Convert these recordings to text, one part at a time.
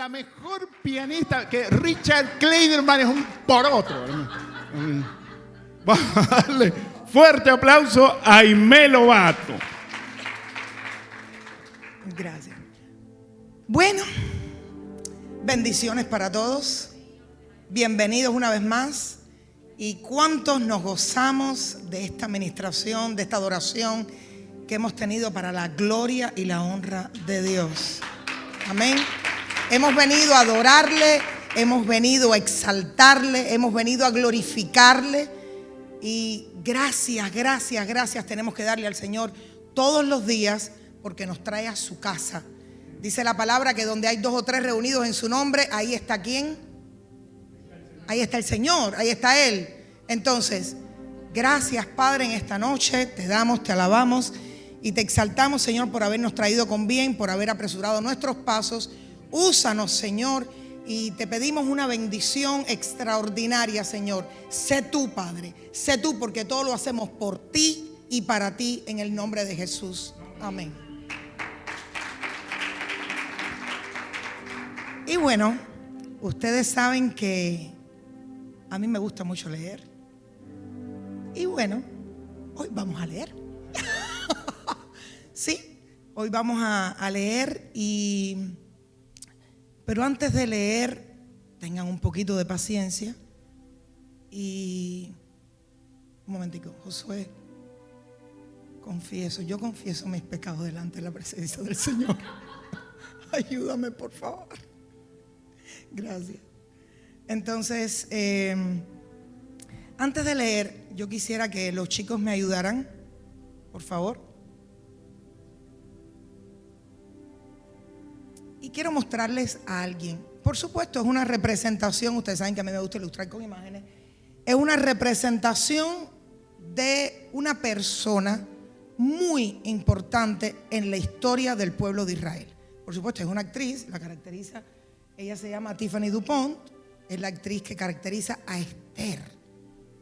la mejor pianista, que Richard Kleiderman es un poroto. Vamos a darle fuerte aplauso a Aimé Lobato. Gracias. Bueno, bendiciones para todos. Bienvenidos una vez más. Y cuántos nos gozamos de esta administración, de esta adoración que hemos tenido para la gloria y la honra de Dios. Amén. Hemos venido a adorarle, hemos venido a exaltarle, hemos venido a glorificarle. Y gracias tenemos que darle al Señor todos los días, porque nos trae a su casa. Dice la palabra que donde hay 2 o 3 reunidos en su nombre, ahí está ¿quién? Ahí está el Señor, ahí está Él. Entonces, gracias Padre en esta noche, te damos, te alabamos y te exaltamos, Señor, por habernos traído con bien, por haber apresurado nuestros pasos. Úsanos, Señor, y te pedimos una bendición extraordinaria, Señor. Sé tú, Padre, sé tú, porque todo lo hacemos por ti y para ti, en el nombre de Jesús. Amén. Y bueno, ustedes saben que a mí me gusta mucho leer. Y bueno, hoy vamos a leer. Sí, hoy vamos a leer. Pero antes de leer, tengan un poquito de paciencia. Y un momentico, Josué, yo confieso mis pecados delante de la presencia del Señor. Ayúdame, por favor. Gracias. Entonces, antes de leer, yo quisiera que los chicos me ayudaran, por favor. Y quiero mostrarles a alguien. Por supuesto, es una representación. Ustedes saben que a mí me gusta ilustrar con imágenes. Es una representación de una persona muy importante en la historia del pueblo de Israel. Por supuesto, es una actriz, la caracteriza. Ella se llama Tiffany Dupont. Es la actriz que caracteriza a Esther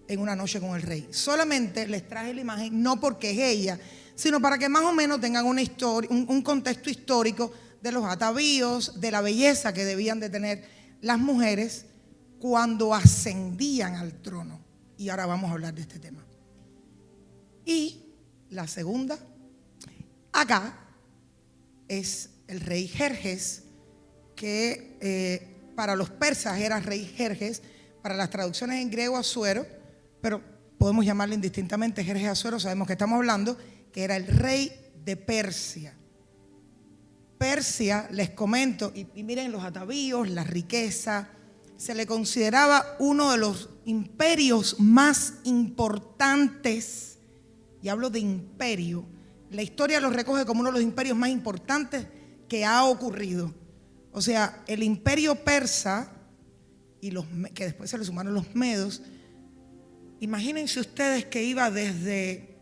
en Una noche con el rey. Solamente les traje la imagen, no porque es ella, sino para que más o menos tengan una historia, un contexto histórico de los atavíos, de la belleza que debían de tener las mujeres cuando ascendían al trono. Y ahora vamos a hablar de este tema. Y la segunda, acá, es el rey Jerjes, que para los persas era rey Jerjes, para las traducciones en griego Asuero, pero podemos llamarle indistintamente Jerjes Asuero. Sabemos que estamos hablando que era el rey de Persia. Persia, les comento, y miren los atavíos, la riqueza, se le consideraba uno de los imperios más importantes, y hablo de imperio. La historia lo recoge como uno de los imperios más importantes que ha ocurrido. O sea, el imperio persa, y que después se le sumaron los medos. Imagínense ustedes que iba desde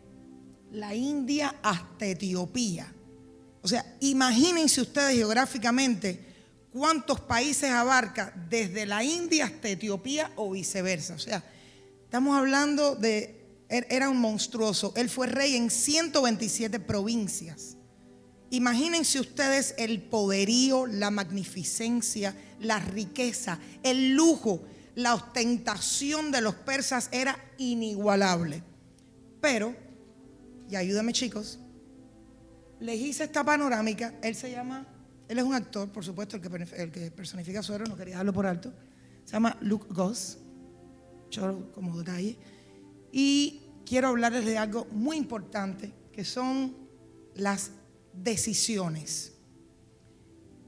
la India hasta Etiopía. O sea, imagínense ustedes geográficamente cuántos países abarca desde la India hasta Etiopía o viceversa. O sea, estamos hablando era un monstruoso. Él fue rey en 127 provincias. Imagínense ustedes el poderío, la magnificencia, la riqueza, el lujo, la ostentación de los persas era inigualable. Pero, y ayúdame chicos, les hice esta panorámica. Él es un actor, por supuesto, el que personifica a Asuero, no quería dejarlo por alto. Se llama Luke Goss, yo como detalle. Y quiero hablarles de algo muy importante, que son las decisiones.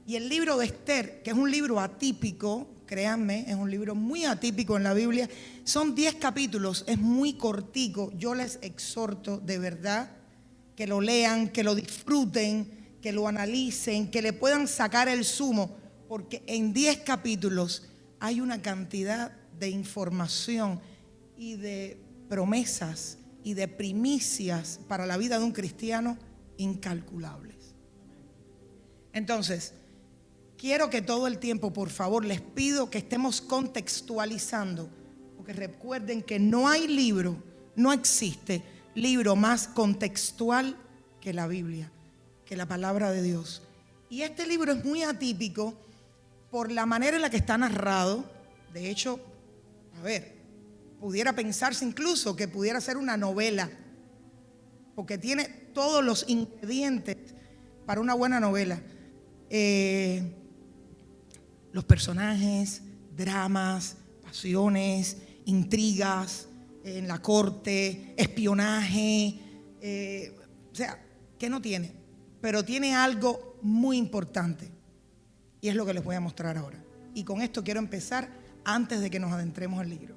Y el libro de Esther, que es un libro atípico, créanme, es un libro muy atípico en la Biblia. Son 10 capítulos, es muy cortico. Yo les exhorto de verdad que lo lean, que lo disfruten, que lo analicen, que le puedan sacar el zumo, porque en 10 capítulos hay una cantidad de información y de promesas y de primicias para la vida de un cristiano incalculables. Entonces, quiero que todo el tiempo, por favor, les pido que estemos contextualizando, porque recuerden que no hay libro, no existe libro más contextual que la Biblia, que la palabra de Dios. Y este libro es muy atípico por la manera en la que está narrado. De hecho, a ver, pudiera pensarse incluso que pudiera ser una novela, porque tiene todos los ingredientes para una buena novela. Los personajes, dramas, pasiones, intrigas en la corte, espionaje, o sea, ¿qué no tiene? Pero tiene algo muy importante y es lo que les voy a mostrar ahora. Y con esto quiero empezar antes de que nos adentremos al libro.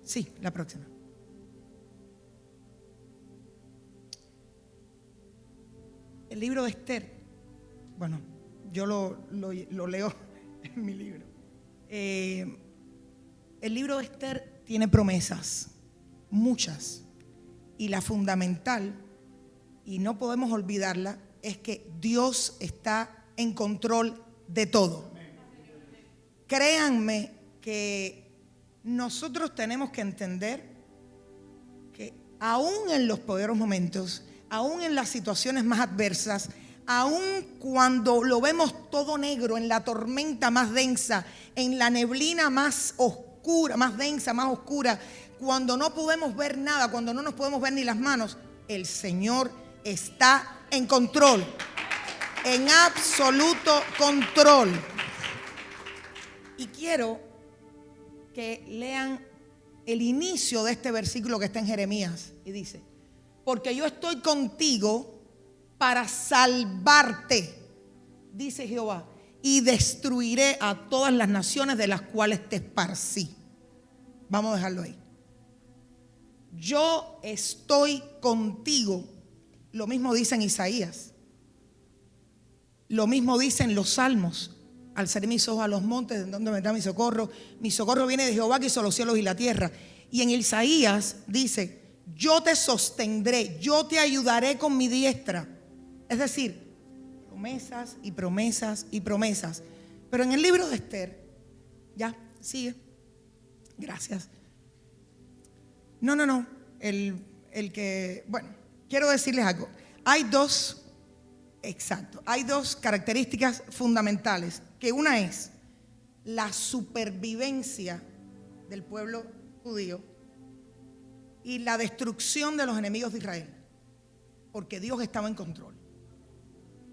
Sí, la próxima. El libro de Esther, bueno, yo lo leo en mi libro. El libro de Esther tiene promesas, muchas, y la fundamental, y no podemos olvidarla, es que Dios está en control de todo. Créanme que nosotros tenemos que entender que aún en los peores momentos, aún en las situaciones más adversas, aún cuando lo vemos todo negro, en la tormenta más densa, en la neblina más oscura, más densa, más oscura, cuando no podemos ver nada, cuando no nos podemos ver ni las manos, el Señor está en control, en absoluto control. Y quiero que lean el inicio de este versículo que está en Jeremías y dice: porque yo estoy contigo para salvarte, dice Jehová, y destruiré a todas las naciones de las cuales te esparcí. Vamos a dejarlo ahí. Yo estoy contigo. Lo mismo dice en Isaías. Lo mismo dicen los salmos. Alzaré mis ojos a los montes, ¿de dónde vendrá mi socorro? Mi socorro viene de Jehová, que hizo los cielos y la tierra. Y en Isaías dice: yo te sostendré, yo te ayudaré con mi diestra. Es decir, promesas y promesas y promesas. Pero en el libro de Esther, ya, sigue. Gracias. No. El que, bueno, quiero decirles algo. Hay dos características fundamentales. Que una es la supervivencia del pueblo judío y la destrucción de los enemigos de Israel, porque Dios estaba en control.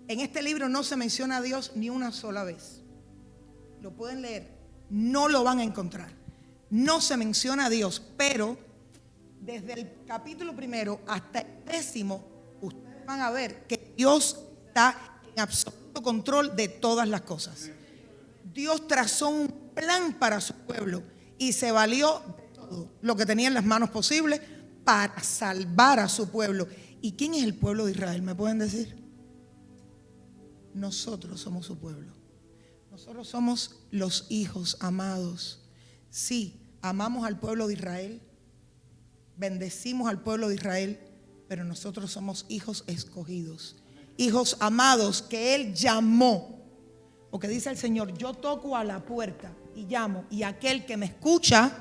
En este libro no se menciona a Dios ni una sola vez. Lo pueden leer, no lo van a encontrar. No se menciona a Dios, pero desde el capítulo 1 hasta el 10, ustedes van a ver que Dios está en absoluto control de todas las cosas. Dios trazó un plan para su pueblo y se valió de todo lo que tenía en las manos posibles para salvar a su pueblo. ¿Y quién es el pueblo de Israel? ¿Me pueden decir? Nosotros somos su pueblo. Nosotros somos los hijos amados. Sí, amamos al pueblo de Israel, bendecimos al pueblo de Israel, pero nosotros somos hijos escogidos, hijos amados que Él llamó. Porque dice el Señor: yo toco a la puerta y llamo, y aquel que me escucha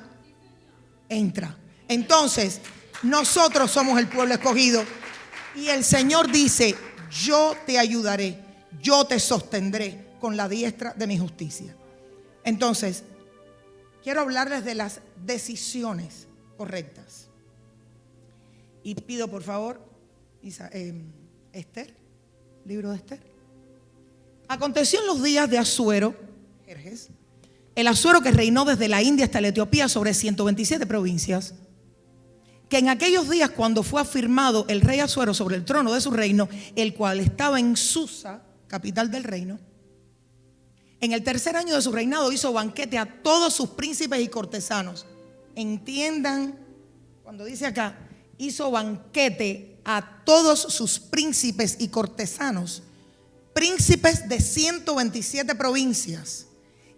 entra. Entonces, nosotros somos el pueblo escogido. Y el Señor dice: yo te ayudaré, yo te sostendré con la diestra de mi justicia. Entonces, quiero hablarles de las decisiones correctas. Y pido por favor, Esther, libro de Esther. Aconteció en los días de Asuero, Jerjes, el Asuero que reinó desde la India hasta la Etiopía sobre 127 provincias, que en aquellos días, cuando fue afirmado el rey Asuero sobre el trono de su reino, el cual estaba en Susa, capital del reino, en el 3er año de su reinado hizo banquete a todos sus príncipes y cortesanos. Entiendan, cuando dice acá, hizo banquete a todos sus príncipes y cortesanos. Príncipes de 127 provincias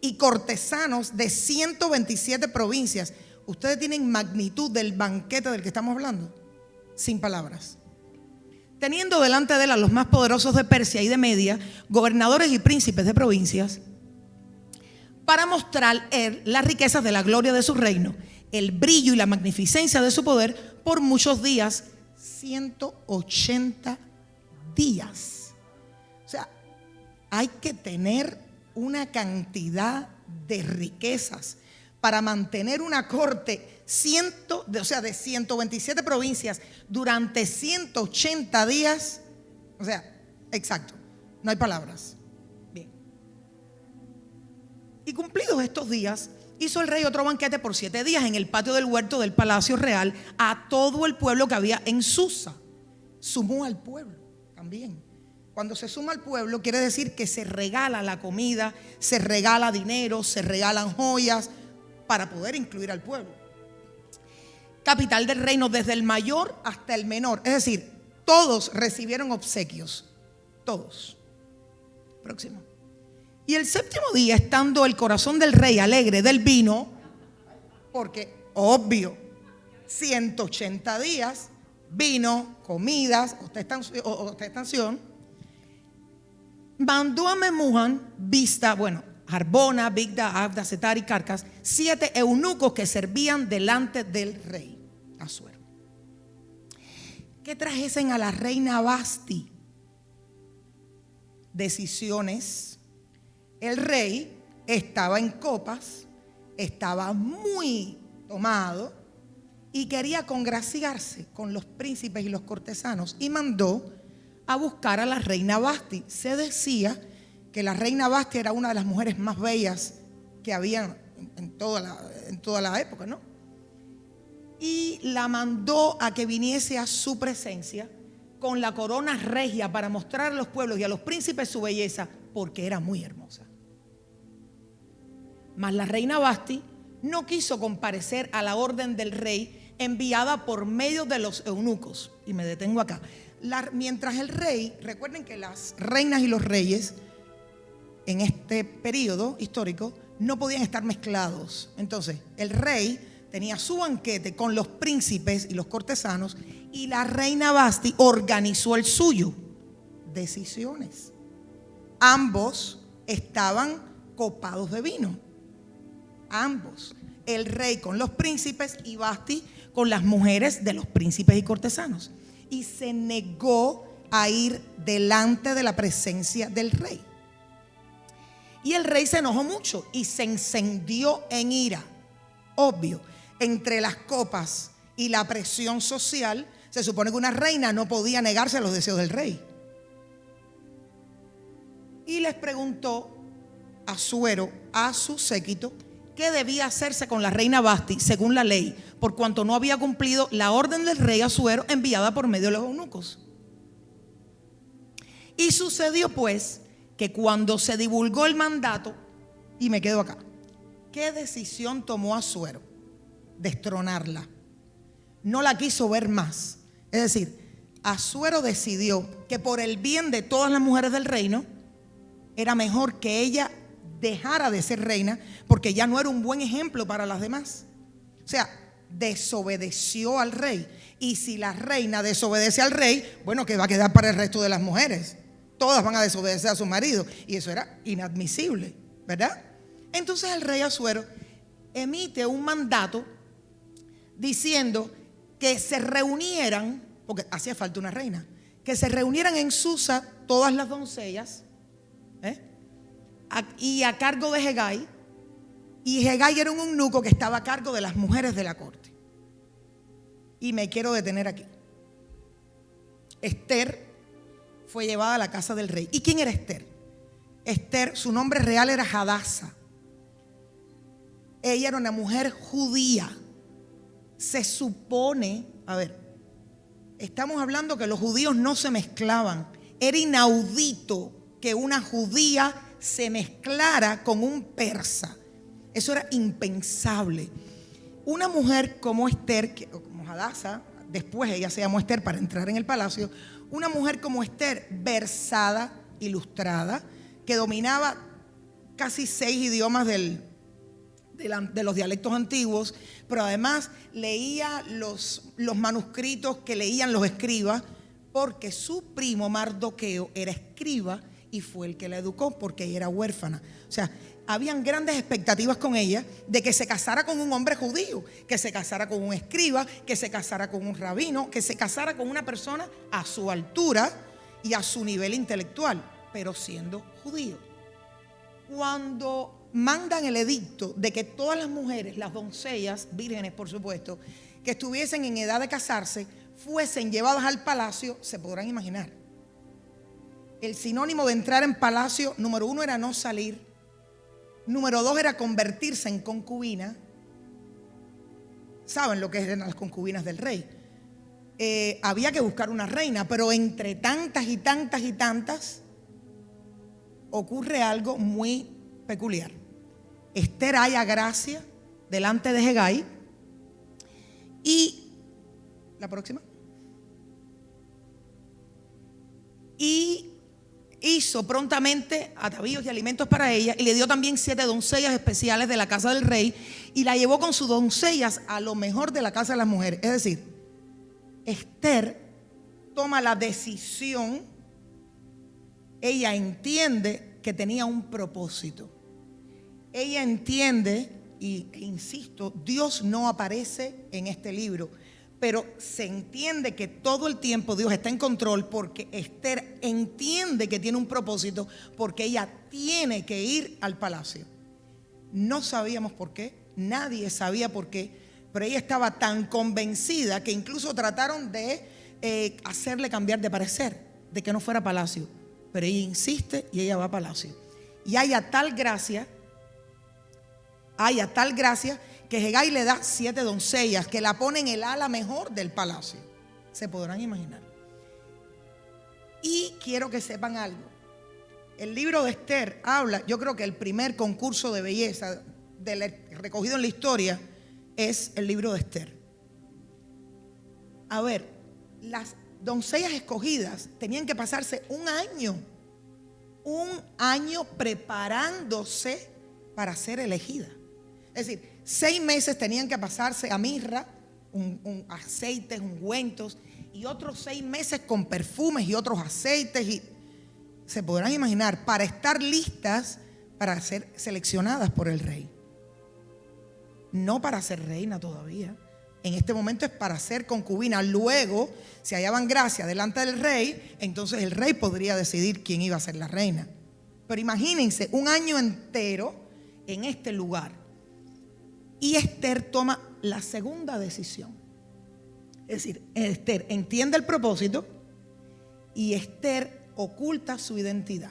y cortesanos de 127 provincias. Ustedes tienen magnitud del banquete del que estamos hablando, sin palabras. Teniendo delante de él a los más poderosos de Persia y de Media, gobernadores y príncipes de provincias, para mostrar él las riquezas de la gloria de su reino, el brillo y la magnificencia de su poder por muchos días, 180 días. O sea, hay que tener una cantidad de riquezas para mantener una corte de 127 provincias durante 180 días. O sea, exacto, no hay palabras. Bien. Y cumplidos estos días, hizo el rey otro banquete por 7 días en el patio del huerto del palacio real a todo el pueblo que había en Susa. Sumó al pueblo también. Cuando se suma al pueblo, quiere decir que se regala la comida, se regala dinero, se regalan joyas para poder incluir al pueblo. Capital del reino, desde el mayor hasta el menor. Es decir, todos recibieron obsequios. Todos. Próximo. Y el séptimo día, estando el corazón del rey alegre del vino, porque obvio, 180 días, vino, comidas, ostentación, mandó a Memuhan, Harbona, Bigda, Abda, Setar y Carcas, 7 eunucos que servían delante del rey Asuero, que trajesen a la reina Vasti decisiones. El rey estaba en copas, estaba muy tomado y quería congraciarse con los príncipes y los cortesanos y mandó a buscar a la reina Vasti. Se decía que la reina Vasti era una de las mujeres más bellas que había en toda la época, ¿no? Y la mandó a que viniese a su presencia con la corona regia para mostrar a los pueblos y a los príncipes su belleza, porque era muy hermosa. Mas la reina Vasti no quiso comparecer a la orden del rey enviada por medio de los eunucos. Y me detengo acá. Mientras el rey, recuerden que las reinas y los reyes en este periodo histórico no podían estar mezclados. Entonces, el rey tenía su banquete con los príncipes y los cortesanos y la reina Vasti organizó el suyo. Decisiones. Ambos estaban copados de vino. Ambos. El rey con los príncipes y Vasti con las mujeres de los príncipes y cortesanos. Y se negó a ir delante de la presencia del rey. Y el rey se enojó mucho y se encendió en ira. Obvio, entre las copas y la presión social, se supone que una reina no podía negarse a los deseos del rey. Y les preguntó a Asuero, a su séquito, qué debía hacerse con la reina Vasti según la ley, por cuanto no había cumplido la orden del rey Asuero enviada por medio de los eunucos. Y sucedió pues que cuando se divulgó el mandato, y me quedo acá, ¿qué decisión tomó Asuero? Destronarla. No la quiso ver más. Es decir, Asuero decidió que por el bien de todas las mujeres del reino era mejor que ella dejara de ser reina, porque ya no era un buen ejemplo para las demás. O sea, desobedeció al rey. Y si la reina desobedece al rey, bueno, ¿qué va a quedar para el resto de las mujeres? Todas van a desobedecer a su marido. Y eso era inadmisible, ¿verdad? Entonces el rey Asuero emite un mandato diciendo que se reunieran, porque hacía falta una reina, que se reunieran en Susa todas las doncellas, y a cargo de Hegai. Y Hegai era un eunuco que estaba a cargo de las mujeres de la corte. Y me quiero detener aquí. Esther fue llevada a la casa del rey. ¿Y quién era Esther? Esther, su nombre real era Hadasa. Ella era una mujer judía. Se supone, estamos hablando que los judíos no se mezclaban. Era inaudito que una judía se mezclara con un persa. Eso era impensable. Una mujer como Esther, como Hadasa, después ella se llamó Esther para entrar en el palacio. Una mujer como Esther, versada, ilustrada, que dominaba casi 6 idiomas de los dialectos antiguos, pero además leía los manuscritos que leían los escribas, porque su primo Mardoqueo era escriba y fue el que la educó, porque ella era huérfana. O sea, habían grandes expectativas con ella de que se casara con un hombre judío, que se casara con un escriba, que se casara con un rabino, que se casara con una persona a su altura y a su nivel intelectual, pero siendo judío. Cuando mandan el edicto de que todas las mujeres, las doncellas, vírgenes por supuesto, que estuviesen en edad de casarse, fuesen llevadas al palacio, se podrán imaginar. El sinónimo de entrar en palacio, número 1 era no salir, número 2 era convertirse en concubina. ¿Saben lo que eran las concubinas del rey? Había que buscar una reina, pero entre tantas y tantas y tantas ocurre algo muy peculiar. Esther halla gracia delante de Hegai y la próxima. Y hizo prontamente atavíos y alimentos para ella y le dio también 7 doncellas especiales de la casa del rey y la llevó con sus doncellas a lo mejor de la casa de las mujeres. Es decir, Esther toma la decisión, ella entiende que tenía un propósito. Ella entiende, e insisto, Dios no aparece en este libro, pero se entiende que todo el tiempo Dios está en control porque Esther entiende que tiene un propósito, porque ella tiene que ir al palacio. No sabíamos por qué, nadie sabía por qué, pero ella estaba tan convencida que incluso trataron de hacerle cambiar de parecer, de que no fuera a palacio. Pero ella insiste y ella va a palacio. Y haya tal gracia que Hegai le da 7 doncellas que la ponen en el ala mejor del palacio. Se podrán imaginar. Y quiero que sepan algo. El libro de Esther habla, yo creo que el primer concurso de belleza recogido en la historia es el libro de Esther. A ver, las doncellas escogidas tenían que pasarse un año preparándose para ser elegidas. Es decir, 6 meses tenían que pasarse a mirra, aceites, ungüentos, y otros 6 meses con perfumes y otros aceites. Y se podrán imaginar, para estar listas para ser seleccionadas por el rey. No para ser reina todavía. En este momento es para ser concubina. Luego, si hallaban gracia delante del rey, entonces el rey podría decidir quién iba a ser la reina. Pero imagínense, un año entero en este lugar. Y Esther toma la segunda decisión. Es decir, Esther entiende el propósito y Esther oculta su identidad.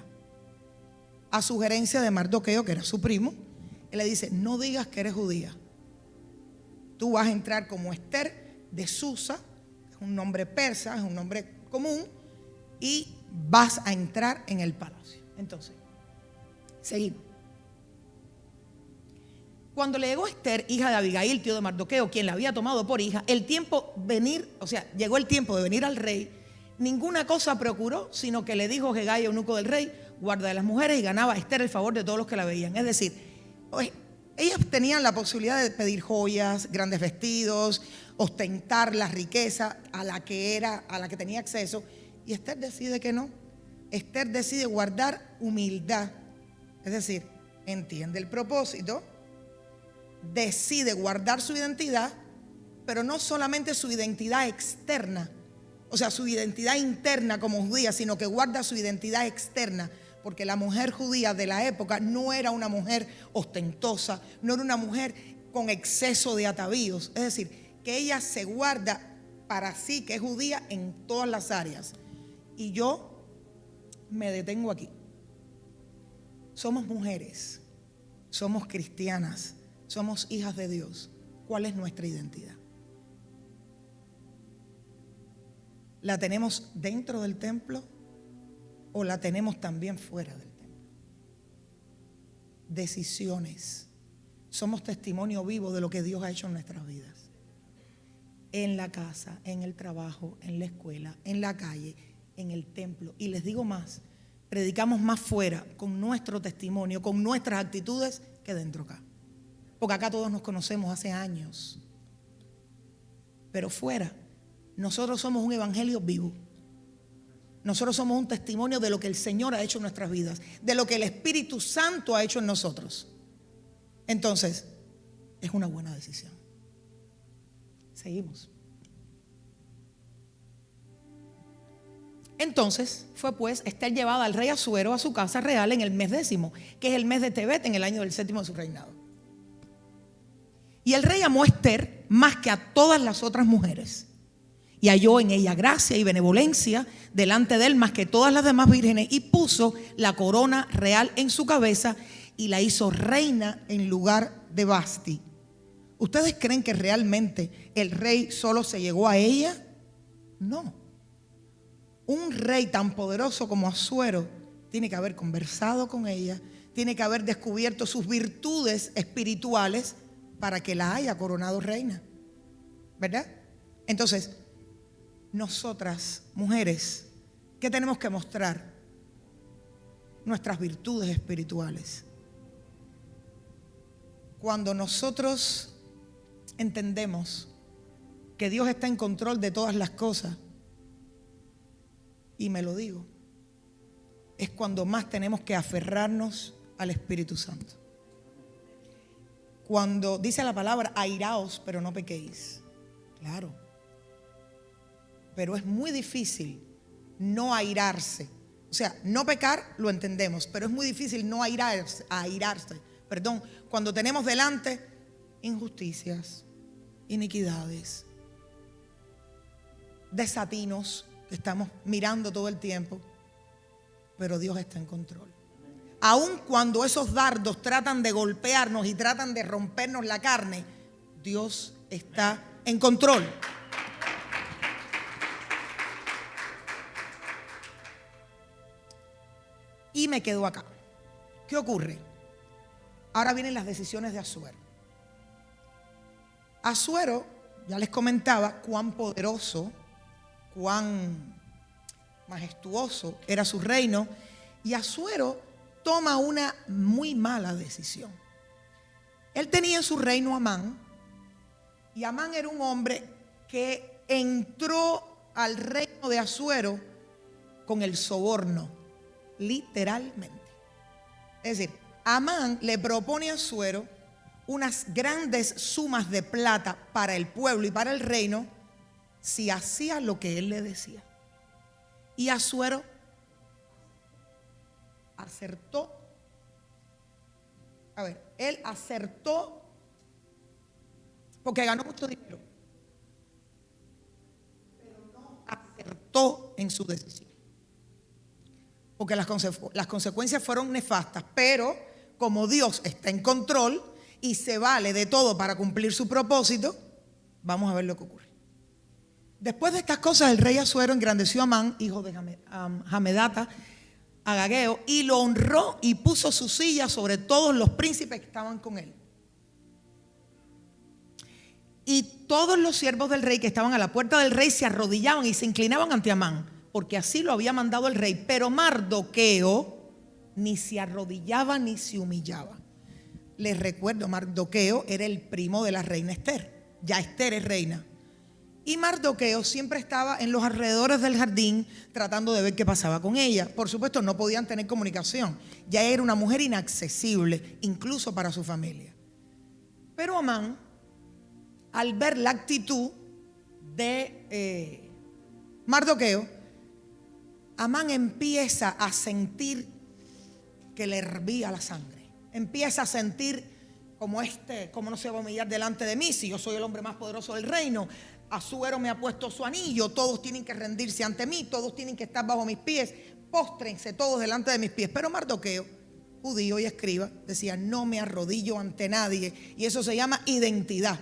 A sugerencia de Mardoqueo, que era su primo, él le dice: no digas que eres judía. Tú vas a entrar como Esther de Susa, es un nombre persa, es un nombre común, y vas a entrar en el palacio. Entonces, seguimos. Cuando le llegó Esther, hija de Abigail, tío de Mardoqueo, quien la había tomado por hija, llegó el tiempo de venir al rey, ninguna cosa procuró, sino que le dijo Hegai, eunuco del rey: guarda de las mujeres, y ganaba a Esther el favor de todos los que la veían. Es decir, ellas tenían la posibilidad de pedir joyas, grandes vestidos, ostentar la riqueza a la que tenía acceso, y Esther decide que no. Esther decide guardar humildad, es decir, entiende el propósito, decide guardar su identidad, pero no solamente su identidad externa, o sea, su identidad interna como judía, sino que guarda su identidad externa, porque la mujer judía de la época no era una mujer ostentosa, no era una mujer con exceso de atavíos. Es decir, que ella se guarda para sí, que es judía en todas las áreas. Y yo me detengo aquí. Somos mujeres, somos cristianas, somos hijas de Dios. ¿Cuál es nuestra identidad? ¿La tenemos dentro del templo o la tenemos también fuera del templo? Decisiones. Somos testimonio vivo de lo que Dios ha hecho en nuestras vidas. En la casa, en el trabajo, en la escuela, en la calle, en el templo. Y les digo más, predicamos más fuera con nuestro testimonio, con nuestras actitudes, que dentro acá. Porque acá todos nos conocemos hace años. Pero fuera, nosotros somos un evangelio vivo. Nosotros somos un testimonio de lo que el Señor ha hecho en nuestras vidas, de lo que el Espíritu Santo ha hecho en nosotros. Entonces, es una buena decisión. Seguimos. Entonces fue pues Ester llevada al rey Asuero a su casa real en el mes 10º, que es el mes de Tebet, en el año del 7º de su reinado. Y el rey amó a Ester más que a todas las otras mujeres, y halló en ella gracia y benevolencia delante de él más que todas las demás vírgenes, y puso la corona real en su cabeza y la hizo reina en lugar de Vasti. ¿Ustedes creen que realmente el rey solo se llegó a ella? No. Un rey tan poderoso como Asuero tiene que haber conversado con ella, tiene que haber descubierto sus virtudes espirituales para que la haya coronado reina, ¿verdad? Entonces, nosotras, mujeres, ¿qué tenemos que mostrar? Nuestras virtudes espirituales. Cuando nosotros entendemos que Dios está en control de todas las cosas, y me lo digo, es cuando más tenemos que aferrarnos al Espíritu Santo. Cuando dice la palabra, airaos, pero no pequéis. Claro. Pero es muy difícil no airarse. O sea, no pecar lo entendemos, pero es muy difícil no airarse, cuando tenemos delante injusticias, iniquidades, desatinos que estamos mirando todo el tiempo, pero Dios está en control. Aun cuando esos dardos tratan de golpearnos y tratan de rompernos la carne, Dios está en control. Y me quedo acá. ¿Qué ocurre? Ahora vienen las decisiones de Asuero. Asuero, ya les comentaba cuán poderoso, cuán majestuoso era su reino, y Asuero toma una muy mala decisión. Él tenía en su reino a Amán, y Amán era un hombre que entró al reino de Asuero con el soborno, literalmente. Es decir, Amán le propone a Asuero unas grandes sumas de plata para el pueblo y para el reino si hacía lo que él le decía. Y Asuero acertó. A ver, él acertó porque ganó mucho dinero, pero no acertó en su decisión, porque las consecuencias fueron nefastas. Pero como Dios está en control y se vale de todo para cumplir su propósito, vamos a ver lo que ocurre. Después de estas cosas, el rey Asuero engrandeció a Amán, hijo de Hamedata, agageo, y lo honró y puso su silla sobre todos los príncipes que estaban con él. Y todos los siervos del rey que estaban a la puerta del rey se arrodillaban y se inclinaban ante Amán, porque así lo había mandado el rey. Pero Mardoqueo ni se arrodillaba ni se humillaba. Les recuerdo, Mardoqueo era el primo de la reina Ester. Ya Ester es reina. Y Mardoqueo siempre estaba en los alrededores del jardín tratando de ver qué pasaba con ella. Por supuesto, no podían tener comunicación. Ya era una mujer inaccesible, incluso para su familia. Pero Amán, al ver la actitud de Mardoqueo, Amán empieza a sentir que le hervía la sangre. Empieza a sentir como no se va a humillar delante de mí si yo soy el hombre más poderoso del reino. Asuero me ha puesto su anillo, todos tienen que rendirse ante mí, todos tienen que estar bajo mis pies, póstrense todos delante de mis pies. Pero Mardoqueo, judío y escriba, decía: no me arrodillo ante nadie. Y eso se llama identidad.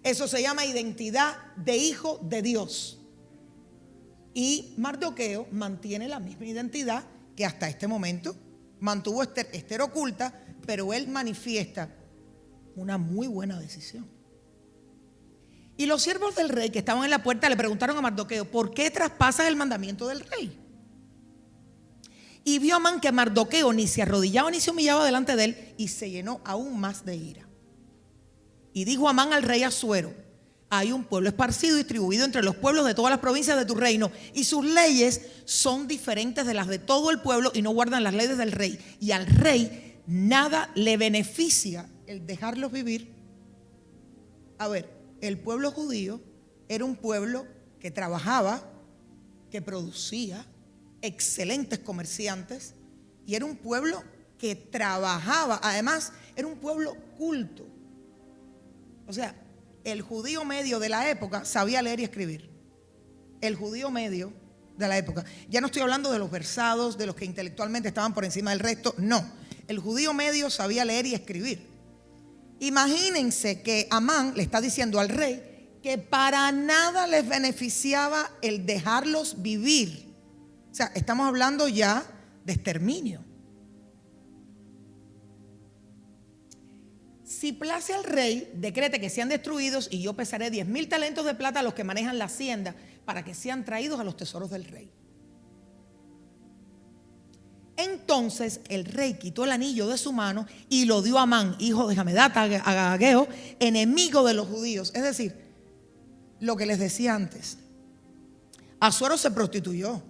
Eso se llama identidad de hijo de Dios. Y Mardoqueo mantiene la misma identidad que hasta este momento mantuvo Ester oculta, pero él manifiesta una muy buena decisión. Y los siervos del rey que estaban en la puerta le preguntaron a Mardoqueo: ¿por qué traspasas el mandamiento del rey? Y vio Amán que Mardoqueo ni se arrodillaba ni se humillaba delante de él, y se llenó aún más de ira. Y dijo Amán al rey Asuero: hay un pueblo esparcido y distribuido entre los pueblos de todas las provincias de tu reino, y sus leyes son diferentes de las de todo el pueblo y no guardan las leyes del rey. Y al rey nada le beneficia el dejarlos vivir. A ver, el pueblo judío era un pueblo que trabajaba, que producía, excelentes comerciantes, y era un pueblo que trabajaba. Además, era un pueblo culto. O sea, el judío medio de la época sabía leer y escribir. El judío medio de la época. Ya no estoy hablando de los versados, de los que intelectualmente estaban por encima del resto. No, el judío medio sabía leer y escribir. Imagínense que Amán le está diciendo al rey que para nada les beneficiaba el dejarlos vivir. O sea, estamos hablando ya de exterminio. Si place al rey, decrete que sean destruidos y yo pesaré 10,000 talentos de plata a los que manejan la hacienda para que sean traídos a los tesoros del rey. Entonces el rey quitó el anillo de su mano y lo dio a Amán, hijo de Hamedata Agageo, enemigo de los judíos. Es decir, lo que les decía antes, Asuero se prostituyó.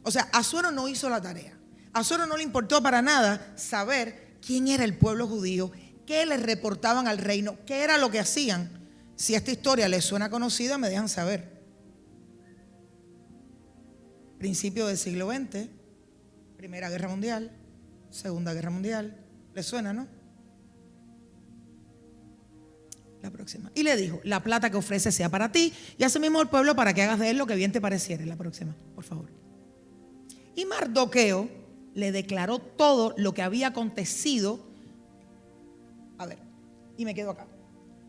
O sea, Asuero no hizo la tarea. A Asuero no le importó para nada saber quién era el pueblo judío, qué les reportaban al reino, qué era lo que hacían. Si esta historia les suena conocida, me dejan saber. Principio del siglo XX, Primera Guerra Mundial, Segunda Guerra Mundial. ¿Les suena, no? La próxima. Y le dijo: la plata que ofreces sea para ti y asimismo el pueblo, para que hagas de él lo que bien te pareciere. La próxima, por favor. Y Mardoqueo le declaró todo lo que había acontecido. A ver, y me quedo acá.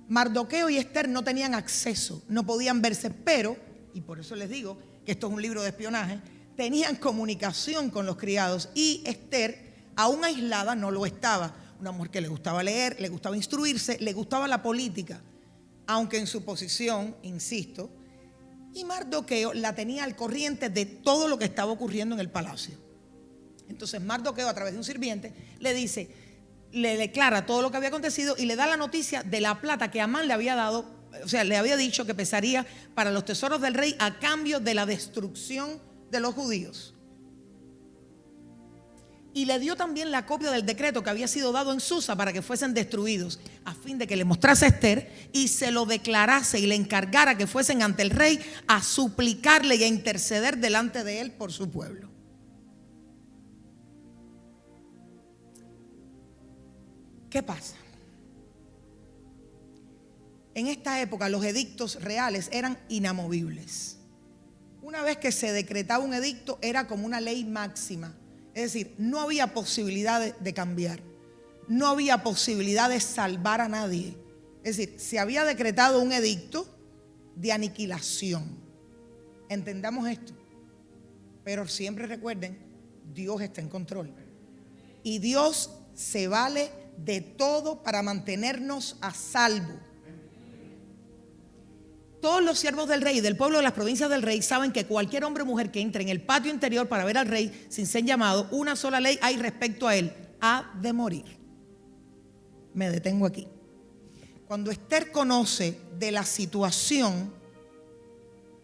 Mardoqueo y Esther no tenían acceso, no podían verse, pero, y por eso les digo que esto es un libro de espionaje, tenían comunicación con los criados, y Esther, aún aislada, no lo estaba. Una mujer que le gustaba leer, le gustaba instruirse, le gustaba la política, aunque en su posición, insisto, y Mardoqueo la tenía al corriente de todo lo que estaba ocurriendo en el palacio. Entonces Mardoqueo, a través de un sirviente, le dice, le declara todo lo que había acontecido y le da la noticia de la plata que Amán le había dado, o sea, le había dicho que pesaría para los tesoros del rey a cambio de la destrucción de los judíos. Y le dio también la copia del decreto que había sido dado en Susa para que fuesen destruidos, a fin de que le mostrase a Esther y se lo declarase y le encargara que fuesen ante el rey a suplicarle y a interceder delante de él por su pueblo. ¿Qué pasa? En esta época los edictos reales eran inamovibles. Una vez que se decretaba un edicto, era como una ley máxima. Es decir, no había posibilidad de cambiar. No había posibilidad de salvar a nadie. Es decir, se había decretado un edicto de aniquilación. Entendamos esto. Pero siempre recuerden, Dios está en control. Y Dios se vale de todo para mantenernos a salvo. Todos los siervos del rey y del pueblo de las provincias del rey saben que cualquier hombre o mujer que entre en el patio interior para ver al rey sin ser llamado, una sola ley hay respecto a él: ha de morir. Me detengo aquí. Cuando Esther conoce de la situación,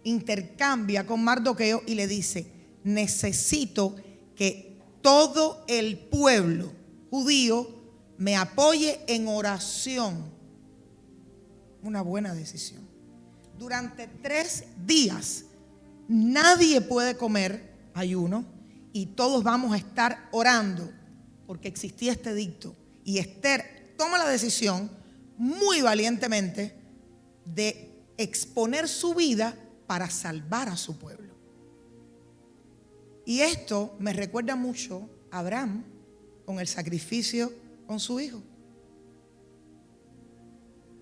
intercambia con Mardoqueo y le dice: necesito que todo el pueblo judío me apoye en oración. Una buena decisión. Durante 3 días nadie puede comer, ayuno, y todos vamos a estar orando, porque existía este edicto. Y Esther toma la decisión muy valientemente de exponer su vida para salvar a su pueblo. Y esto me recuerda mucho a Abraham con el sacrificio con su hijo.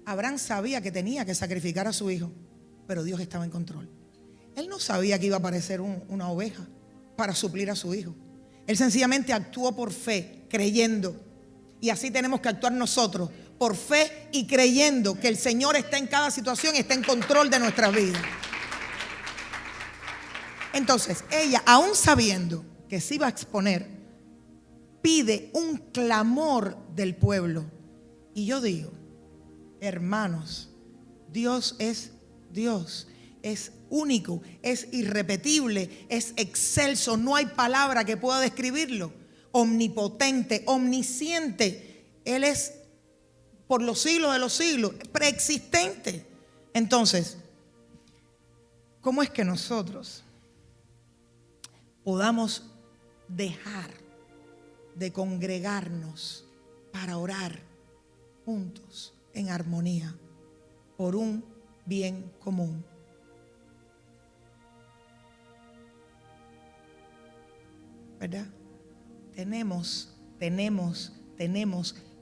Abraham sabía que tenía que sacrificar a su hijo, pero Dios estaba en control. Él no sabía que iba a aparecer una oveja para suplir a su hijo. Él sencillamente actuó por fe, creyendo. Y así tenemos que actuar nosotros, por fe y creyendo que el Señor está en cada situación y está en control de nuestras vidas. Entonces, ella, aún sabiendo que se iba a exponer, pide un clamor del pueblo. Y yo digo, hermanos, Dios es Dios, es único, es irrepetible, es excelso, no hay palabra que pueda describirlo. Omnipotente, omnisciente, Él es por los siglos de los siglos, preexistente. Entonces, ¿cómo es que nosotros podamos dejar de congregarnos para orar juntos en armonía por un bien común. ¿Verdad? Tenemos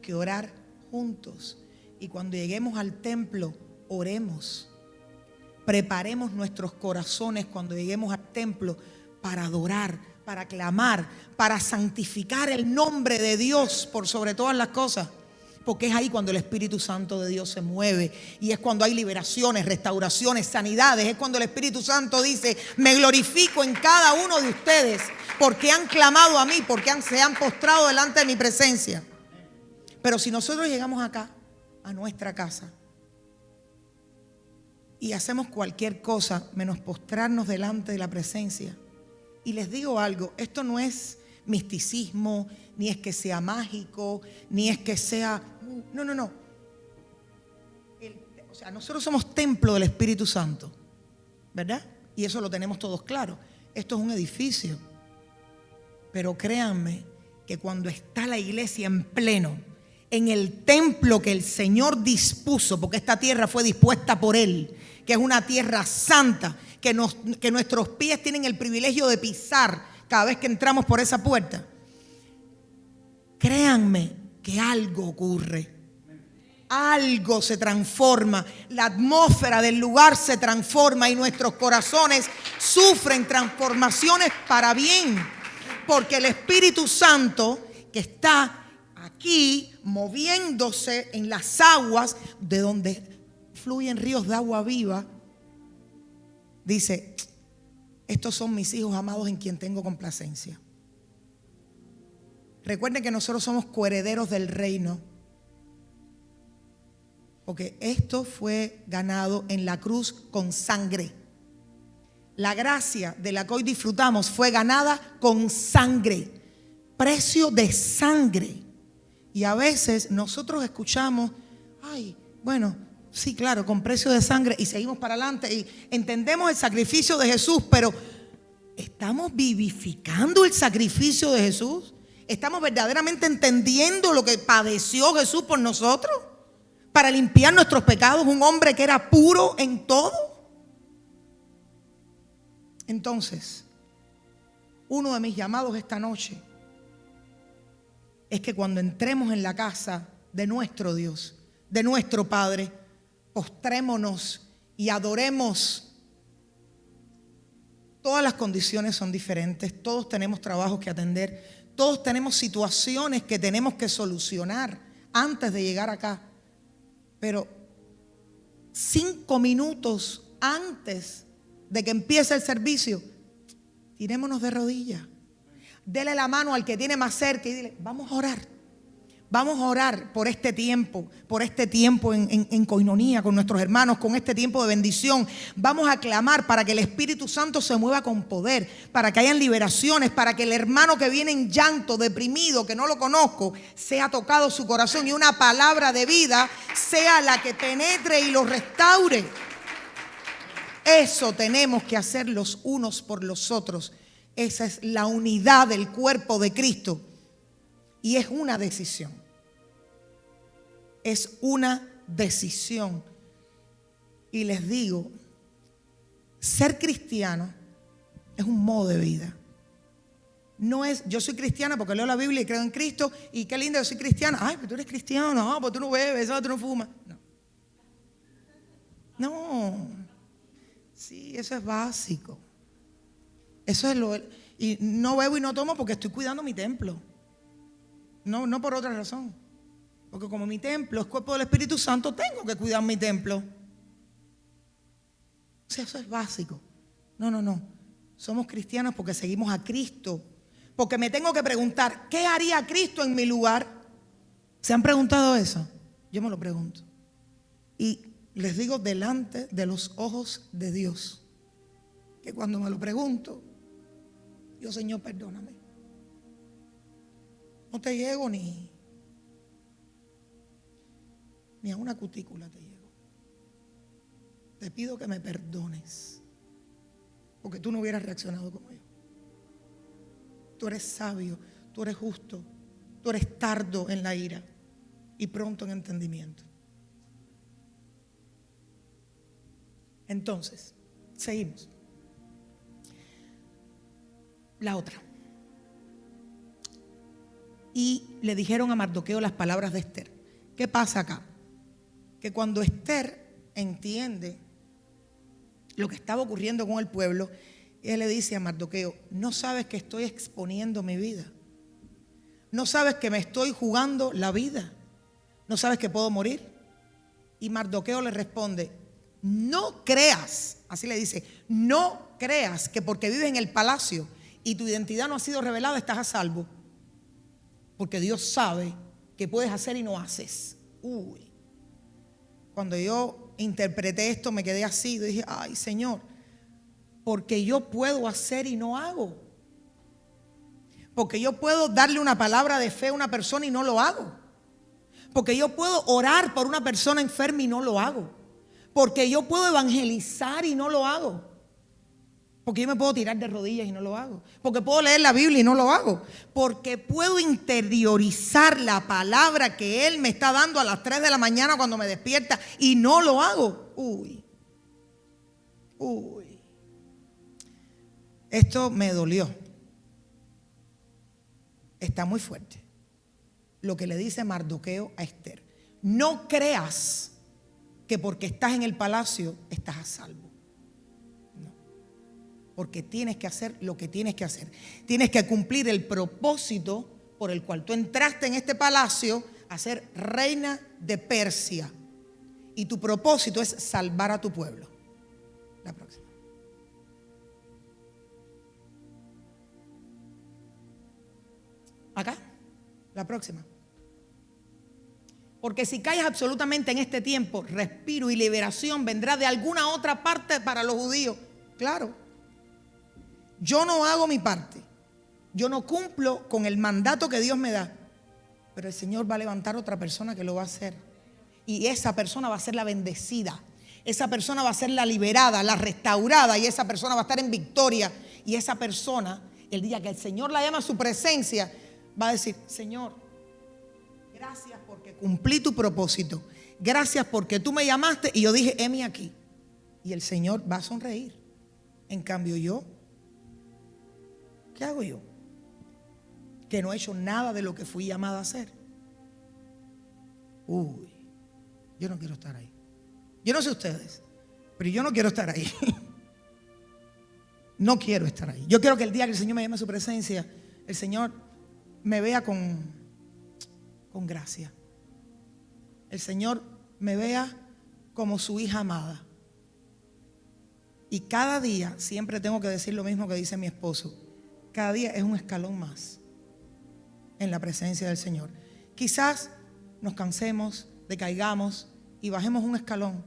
que orar juntos. Y cuando lleguemos al templo, oremos. Preparemos nuestros corazones cuando lleguemos al templo para adorar, para clamar, para santificar el nombre de Dios por sobre todas las cosas. Porque es ahí cuando el Espíritu Santo de Dios se mueve. Y es cuando hay liberaciones, restauraciones, sanidades. Es cuando el Espíritu Santo dice: me glorifico en cada uno de ustedes porque han clamado a mí, porque se han postrado delante de mi presencia. Pero si nosotros llegamos acá, a nuestra casa, y hacemos cualquier cosa menos postrarnos delante de la presencia. Y les digo algo, esto no es misticismo, ni es que sea mágico, ni es que sea... No. O sea, nosotros somos templo del Espíritu Santo, ¿verdad? Y eso lo tenemos todos claro. Esto es un edificio. Pero créanme que cuando está la iglesia en pleno, en el templo que el Señor dispuso, porque esta tierra fue dispuesta por Él, que es una tierra santa, que nuestros pies tienen el privilegio de pisar cada vez que entramos por esa puerta. Créanme que algo ocurre. Algo se transforma. La atmósfera del lugar se transforma y nuestros corazones sufren transformaciones para bien. Porque el Espíritu Santo que está aquí moviéndose en las aguas de donde fluyen ríos de agua viva, dice: estos son mis hijos amados en quien tengo complacencia. Recuerden que nosotros somos coherederos del reino, porque esto fue ganado en la cruz con sangre. La gracia de la que hoy disfrutamos fue ganada con sangre, precio de sangre. Y a veces nosotros escuchamos: ay, bueno, sí, claro, con precio de sangre, y seguimos para adelante y entendemos el sacrificio de Jesús, pero ¿estamos vivificando el sacrificio de Jesús? ¿Estamos verdaderamente entendiendo lo que padeció Jesús por nosotros para limpiar nuestros pecados? Un hombre que era puro en todo. Entonces, uno de mis llamados esta noche es que cuando entremos en la casa de nuestro Dios, de nuestro Padre, postrémonos y adoremos. Todas las condiciones son diferentes, todos tenemos trabajos que atender, todos tenemos situaciones que tenemos que solucionar antes de llegar acá. Pero 5 minutos antes de que empiece el servicio, tirémonos de rodillas. Dele la mano al que tiene más cerca y dile: vamos a orar. Vamos a orar por este tiempo en coinonía con nuestros hermanos, con este tiempo de bendición. Vamos a clamar para que el Espíritu Santo se mueva con poder, para que hayan liberaciones, para que el hermano que viene en llanto, deprimido, que no lo conozco, sea tocado su corazón y una palabra de vida sea la que penetre y lo restaure. Eso tenemos que hacer los unos por los otros. Esa es la unidad del cuerpo de Cristo. Y es una decisión. Es una decisión. Y les digo, ser cristiano es un modo de vida. No es: yo soy cristiana porque leo la Biblia y creo en Cristo, y qué lindo, yo soy cristiana. Ay, pero tú eres cristiano, no, pues tú no bebes, tú no fumas. No. Sí, eso es básico. Eso es y no bebo y no tomo porque estoy cuidando mi templo. No por otra razón. Porque como mi templo es cuerpo del Espíritu Santo, tengo que cuidar mi templo. O sea, eso es básico. No. Somos cristianos porque seguimos a Cristo. Porque me tengo que preguntar: ¿qué haría Cristo en mi lugar? ¿Se han preguntado eso? Yo me lo pregunto. Y les digo delante de los ojos de Dios, que cuando me lo pregunto, yo: Señor, perdóname. No te llego ni a una cutícula te llego. Te pido que me perdones, porque tú no hubieras reaccionado como yo. tú eres sabio, tú eres justo, tú eres tardo en la ira y pronto en entendimiento. Entonces, seguimos. La otra. Y le dijeron a Mardoqueo las palabras de Esther. ¿Qué pasa acá? Que cuando Esther entiende lo que estaba ocurriendo con el pueblo, él le dice a Mardoqueo: no sabes que estoy exponiendo mi vida, no sabes que me estoy jugando la vida, no sabes que puedo morir. Y Mardoqueo le responde: no creas, así le dice, no creas que porque vives en el palacio y tu identidad no ha sido revelada estás a salvo, porque Dios sabe que puedes hacer y no haces. Uy, cuando yo interpreté esto me quedé así, dije: ay, Señor, porque yo puedo hacer y no hago, porque yo puedo darle una palabra de fe a una persona y no lo hago, porque yo puedo orar por una persona enferma y no lo hago, porque yo puedo evangelizar y no lo hago, porque yo me puedo tirar de rodillas y no lo hago, porque puedo leer la Biblia y no lo hago, porque puedo interiorizar la palabra que Él me está dando a las 3 de la mañana cuando me despierta y no lo hago. Uy, esto me dolió. Está muy fuerte lo que le dice Mardoqueo a Esther. No creas que porque estás en el palacio estás a salvo. No. Porque tienes que hacer lo que tienes que hacer. Tienes que cumplir el propósito por el cual tú entraste en este palacio a ser reina de Persia. Y tu propósito es salvar a tu pueblo. La próxima. Acá, la próxima. Porque si caes absolutamente en este tiempo, respiro y liberación vendrá de alguna otra parte para los judíos. Claro, yo no hago mi parte, yo no cumplo con el mandato que Dios me da, pero el Señor va a levantar otra persona que lo va a hacer. Y esa persona va a ser la bendecida, esa persona va a ser la liberada, la restaurada, y esa persona va a estar en victoria. Y esa persona, el día que el Señor la llama a su presencia, va a decir: Señor, gracias porque cumplí tu propósito, gracias porque tú me llamaste y yo dije: heme aquí. Y el Señor va a sonreír. En cambio yo, ¿qué hago yo? Que no he hecho nada de lo que fui llamada a hacer. Uy, yo no quiero estar ahí. Yo no sé ustedes, pero yo no quiero estar ahí. No quiero estar ahí. Yo quiero que el día que el Señor me llame a su presencia, el Señor me vea con gracia. El Señor me vea como su hija amada. Y cada día, siempre tengo que decir lo mismo que dice mi esposo, cada día es un escalón más en la presencia del Señor. Quizás nos cansemos, decaigamos y bajemos un escalón,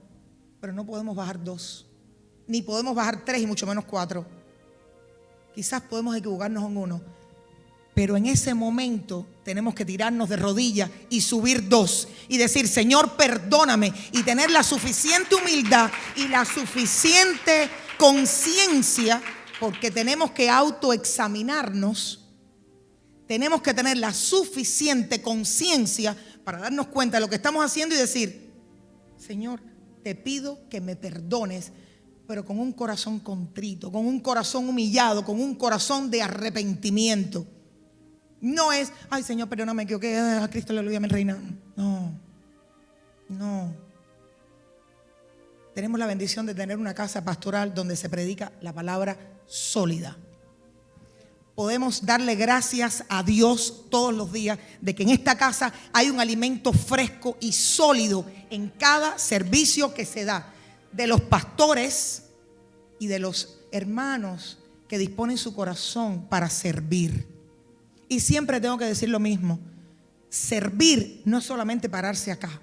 pero no podemos bajar 2, ni podemos bajar 3 y mucho menos 4. Quizás podemos equivocarnos en 1, pero en ese momento tenemos que tirarnos de rodillas y subir 2 y decir: Señor, perdóname, y tener la suficiente humildad y la suficiente conciencia, porque tenemos que autoexaminarnos. Tenemos que tener la suficiente conciencia para darnos cuenta de lo que estamos haciendo y decir: Señor, te pido que me perdones, pero con un corazón contrito, con un corazón humillado, con un corazón de arrepentimiento. No es: ay, Señor, perdóname, me equivoqué, a Cristo aleluya, mi reina. No. Tenemos la bendición de tener una casa pastoral donde se predica la palabra sólida. Podemos darle gracias a Dios todos los días de que en esta casa hay un alimento fresco y sólido en cada servicio que se da, de los pastores y de los hermanos que disponen su corazón para servir. Y siempre tengo que decir lo mismo: servir no es solamente pararse acá.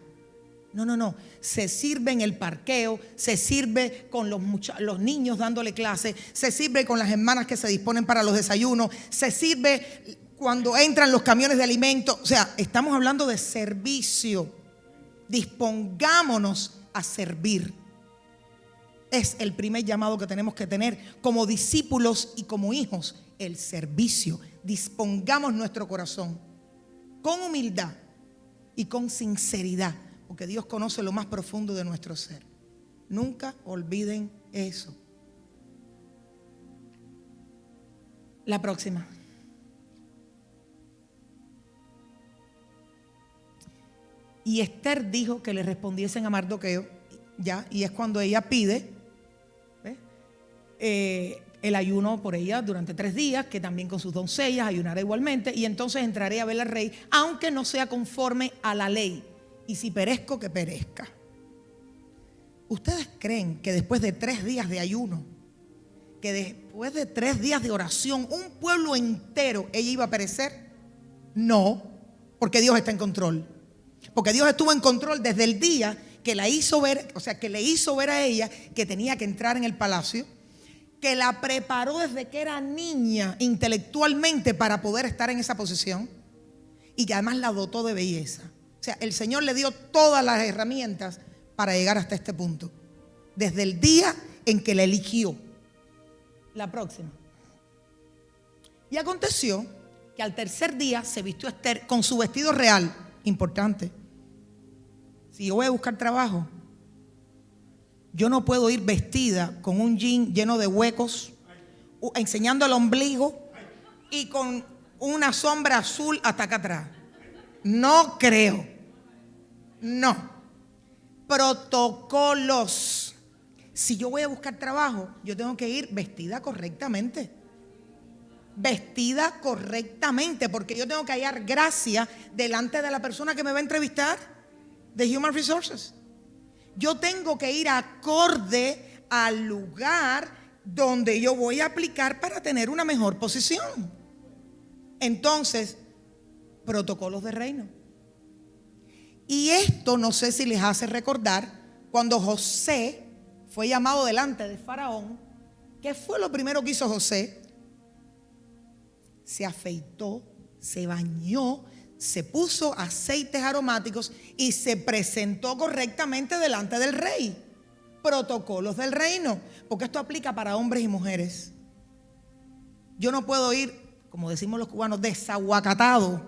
No. Se sirve en el parqueo, se sirve con los niños dándole clase, se sirve con las hermanas que se disponen para los desayunos, se sirve cuando entran los camiones de alimentos. O sea, estamos hablando de servicio. Dispongámonos a servir. Es el primer llamado que tenemos que tener como discípulos y como hijos: el servicio. dispongamos nuestro corazón con humildad y con sinceridad, porque Dios conoce lo más profundo de nuestro ser. Nunca olviden eso. La próxima. Y Esther dijo que le respondiesen a Mardoqueo, ya, y es cuando ella pide el ayuno por ella durante 3 días, que también con sus doncellas ayunará igualmente, y entonces entraré a ver al rey, aunque no sea conforme a la ley, y si perezco, que perezca. ¿Ustedes creen que después de 3 días de ayuno, que después de 3 días de oración, un pueblo entero ella iba a perecer? No, porque Dios está en control. Porque Dios estuvo en control desde el día que la hizo ver, o sea, que le hizo ver a ella que tenía que entrar en el palacio, que la preparó desde que era niña intelectualmente para poder estar en esa posición, y que además la dotó de belleza. O sea, el Señor le dio todas las herramientas para llegar hasta este punto, desde el día en que la eligió. La próxima. Y aconteció que al 3er día se vistió Esther con su vestido real. Importante. Si yo voy a buscar trabajo, yo no puedo ir vestida con un jean lleno de huecos, enseñando el ombligo y con una sombra azul hasta acá atrás. No creo. No. Protocolos. Si yo voy a buscar trabajo, yo tengo que ir vestida correctamente. Vestida correctamente, porque yo tengo que hallar gracia delante de la persona que me va a entrevistar de Human Resources. Yo tengo que ir acorde al lugar donde yo voy a aplicar para tener una mejor posición. Entonces, protocolos de reino. Y esto no sé si les hace recordar cuando José fue llamado delante de Faraón. ¿Qué fue lo primero que hizo José? Se afeitó, se bañó, se puso aceites aromáticos y se presentó correctamente delante del rey. Protocolos del reino, porque esto aplica para hombres y mujeres. Yo no puedo ir, como decimos los cubanos, desaguacatado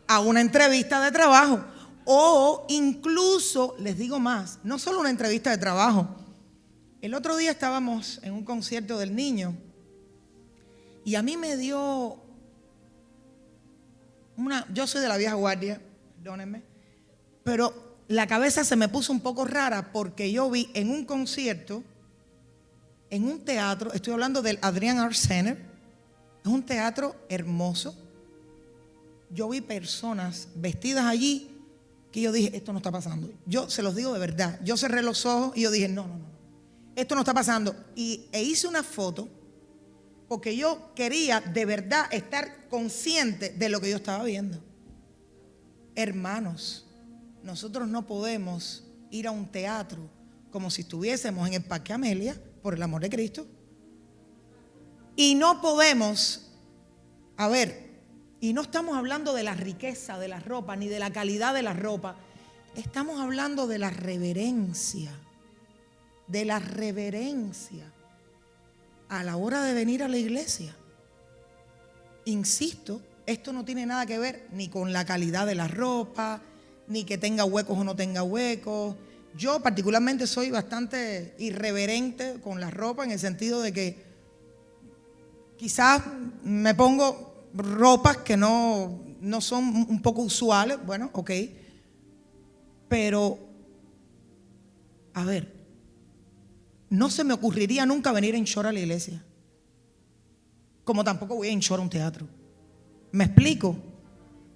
a una entrevista de trabajo, o incluso, les digo más, no solo una entrevista de trabajo. El otro día estábamos en un concierto del niño y a mí me dio yo soy de la vieja guardia, perdónenme, pero la cabeza se me puso un poco rara porque yo vi en un concierto, en un teatro, estoy hablando del Adrian Art Center, es un teatro hermoso. Yo vi personas vestidas allí que yo dije, esto no está pasando. Yo se los digo de verdad, yo cerré los ojos y yo dije, no, esto no está pasando. E hice una foto porque yo quería de verdad estar consciente de lo que yo estaba viendo. Hermanos, nosotros no podemos ir a un teatro como si estuviésemos en el Parque Amelia, por el amor de Cristo. Y no podemos, y no estamos hablando de la riqueza de la ropa, ni de la calidad de la ropa. Estamos hablando de la reverencia, a la hora de venir a la iglesia. Insisto, esto no tiene nada que ver ni con la calidad de la ropa, ni que tenga huecos o no tenga huecos. Yo particularmente soy bastante irreverente con la ropa, en el sentido de que quizás me pongo ropas que no son un poco usuales, bueno, ok, pero no se me ocurriría nunca venir en short a la iglesia, como tampoco voy en short a un teatro. ¿Me explico?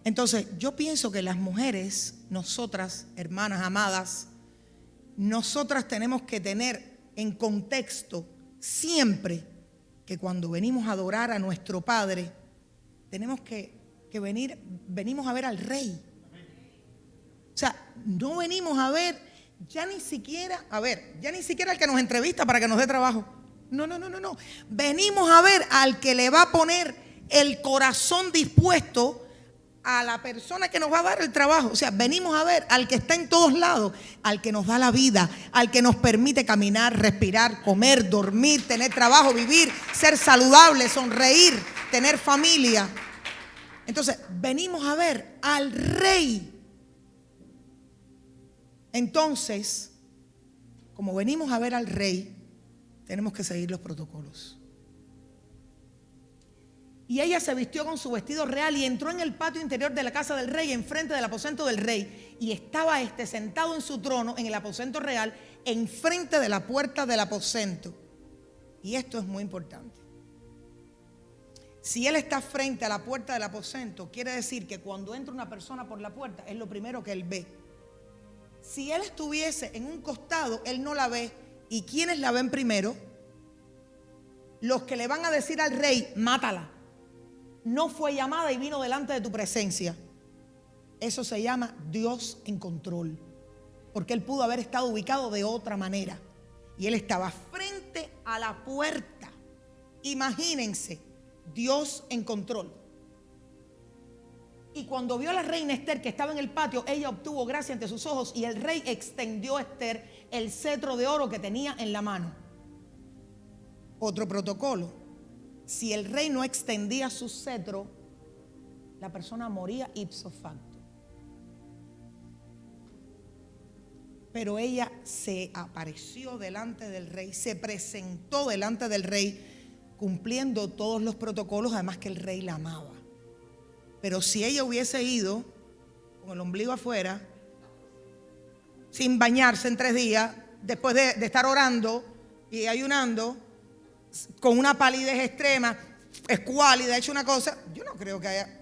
Entonces, yo pienso que las mujeres, nosotras, hermanas amadas, nosotras tenemos que tener en contexto siempre que cuando venimos a adorar a nuestro Padre, tenemos que venimos a ver al Rey. O sea, no venimos a ver ya ni siquiera al que nos entrevista para que nos dé trabajo. No. Venimos a ver al que le va a poner el corazón dispuesto a la persona que nos va a dar el trabajo. O sea, venimos a ver al que está en todos lados, al que nos da la vida, al que nos permite caminar, respirar, comer, dormir, tener trabajo, vivir, ser saludable, sonreír, tener familia. Entonces, venimos a ver al rey. Entonces, como venimos a ver al rey, tenemos que seguir los protocolos. Y ella se vistió con su vestido real y entró en el patio interior de la casa del rey, enfrente del aposento del rey. Y estaba sentado en su trono, en el aposento real, enfrente de la puerta del aposento. Y esto es muy importante. Si él está frente a la puerta del aposento, quiere decir que cuando entra una persona por la puerta, es lo primero que él ve. Si él estuviese en un costado, él no la ve. ¿Y quiénes la ven primero? Los que le van a decir al rey, mátala. No fue llamada y vino delante de tu presencia. Eso se llama Dios en control. Porque él pudo haber estado ubicado de otra manera. Y él estaba frente a la puerta. Imagínense, Dios en control. Y cuando vio a la reina Esther que estaba en el patio, ella obtuvo gracia ante sus ojos y el rey extendió a Esther el cetro de oro que tenía en la mano. Otro protocolo. Si el rey no extendía su cetro, la persona moría ipso facto. Pero ella se apareció delante del rey, se presentó delante del rey, cumpliendo todos los protocolos, además que el rey la amaba. Pero si ella hubiese ido con el ombligo afuera, sin bañarse en 3 días, después de estar orando y ayunando, con una palidez extrema, escuálida, hecho una cosa, yo no creo que haya,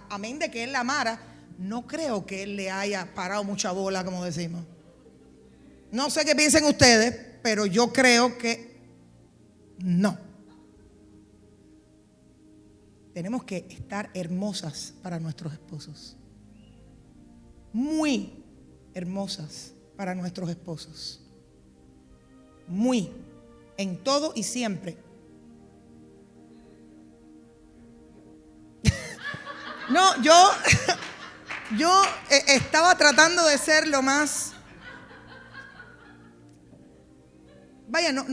amén de que él la amara, no creo que él le haya parado mucha bola, como decimos. No sé qué piensen ustedes, pero yo creo que no. Tenemos que estar hermosas para nuestros esposos. Muy hermosas para nuestros esposos. Muy, en todo y siempre. No, yo estaba tratando de ser lo más... Vaya, no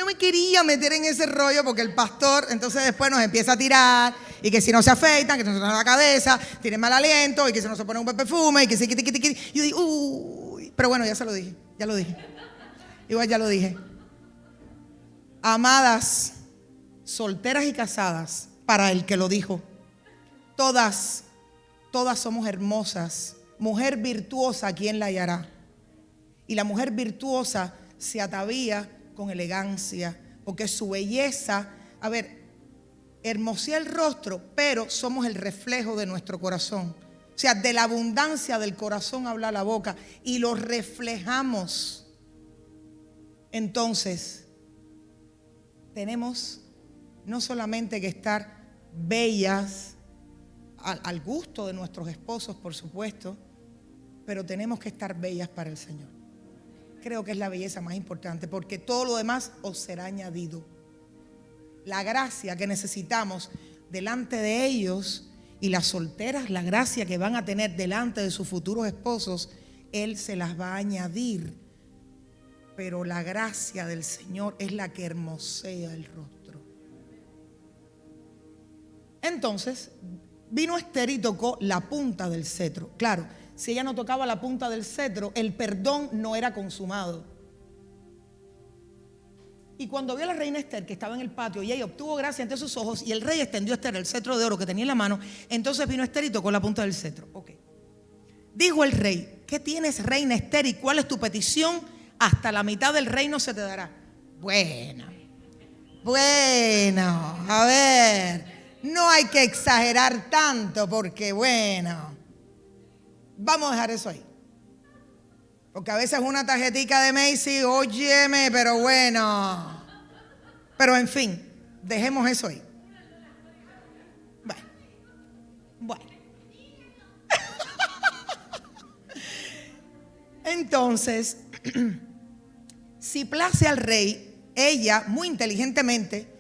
me quería meter en ese rollo porque el pastor entonces después nos empieza a tirar y que si no se afeitan, que no se tocan la cabeza, tienen mal aliento y que si no se ponen un buen perfume y que si... Yo digo, uy, pero bueno, ya se lo dije, ya lo dije. Igual ya lo dije. Amadas, solteras y casadas, para el que lo dijo, todas somos hermosas. Mujer virtuosa, ¿quién la hallará? Y la mujer virtuosa se atavía con elegancia, porque su belleza, hermosea el rostro, pero somos el reflejo de nuestro corazón. O sea, de la abundancia del corazón habla la boca y lo reflejamos. Entonces, tenemos no solamente que estar bellas al gusto de nuestros esposos, por supuesto, pero tenemos que estar bellas para el Señor. Creo que es la belleza más importante, porque todo lo demás os será añadido. La gracia que necesitamos delante de ellos y las solteras, la gracia que van a tener delante de sus futuros esposos, Él se las va a añadir. Pero la gracia del Señor es la que hermosea el rostro. Entonces, vino Esther y tocó la punta del cetro. Claro, si ella no tocaba la punta del cetro, el perdón no era consumado. Y cuando vio a la reina Esther que estaba en el patio y ella obtuvo gracia ante sus ojos y el rey extendió a Esther el cetro de oro que tenía en la mano, entonces vino Esther y tocó la punta del cetro. Dijo el rey, ¿qué tienes, reina Esther, y cuál es tu petición? Hasta la mitad del reino se te dará. Bueno, a ver, no hay que exagerar tanto porque vamos a dejar eso ahí. Porque a veces una tarjetica de Macy, óyeme, pero bueno. Pero en fin, dejemos eso ahí. Bueno. Entonces, si place al rey, ella muy inteligentemente,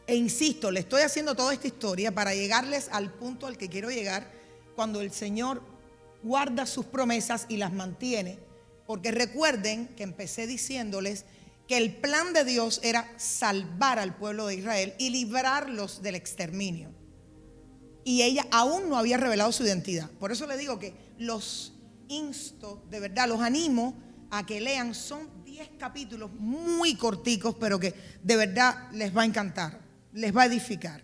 e insisto, le estoy haciendo toda esta historia para llegarles al punto al que quiero llegar, cuando el Señor guarda sus promesas y las mantiene, porque recuerden que empecé diciéndoles que el plan de Dios era salvar al pueblo de Israel y librarlos del exterminio. Y ella aún no había revelado su identidad. Por eso le digo que los insto, de verdad, los animo a que lean. Son 10 capítulos muy corticos, pero que de verdad les va a encantar, les va a edificar.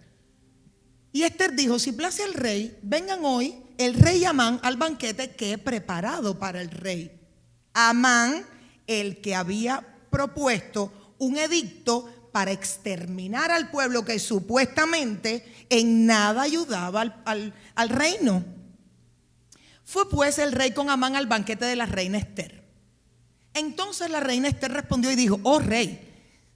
Y Esther dijo: si place al rey, vengan hoy el rey y Amán al banquete que he preparado para el rey. Amán, el que había propuesto un edicto para exterminar al pueblo que supuestamente en nada ayudaba al reino. Fue pues el rey con Amán al banquete de la reina Esther. Entonces la reina Esther respondió y dijo: oh rey,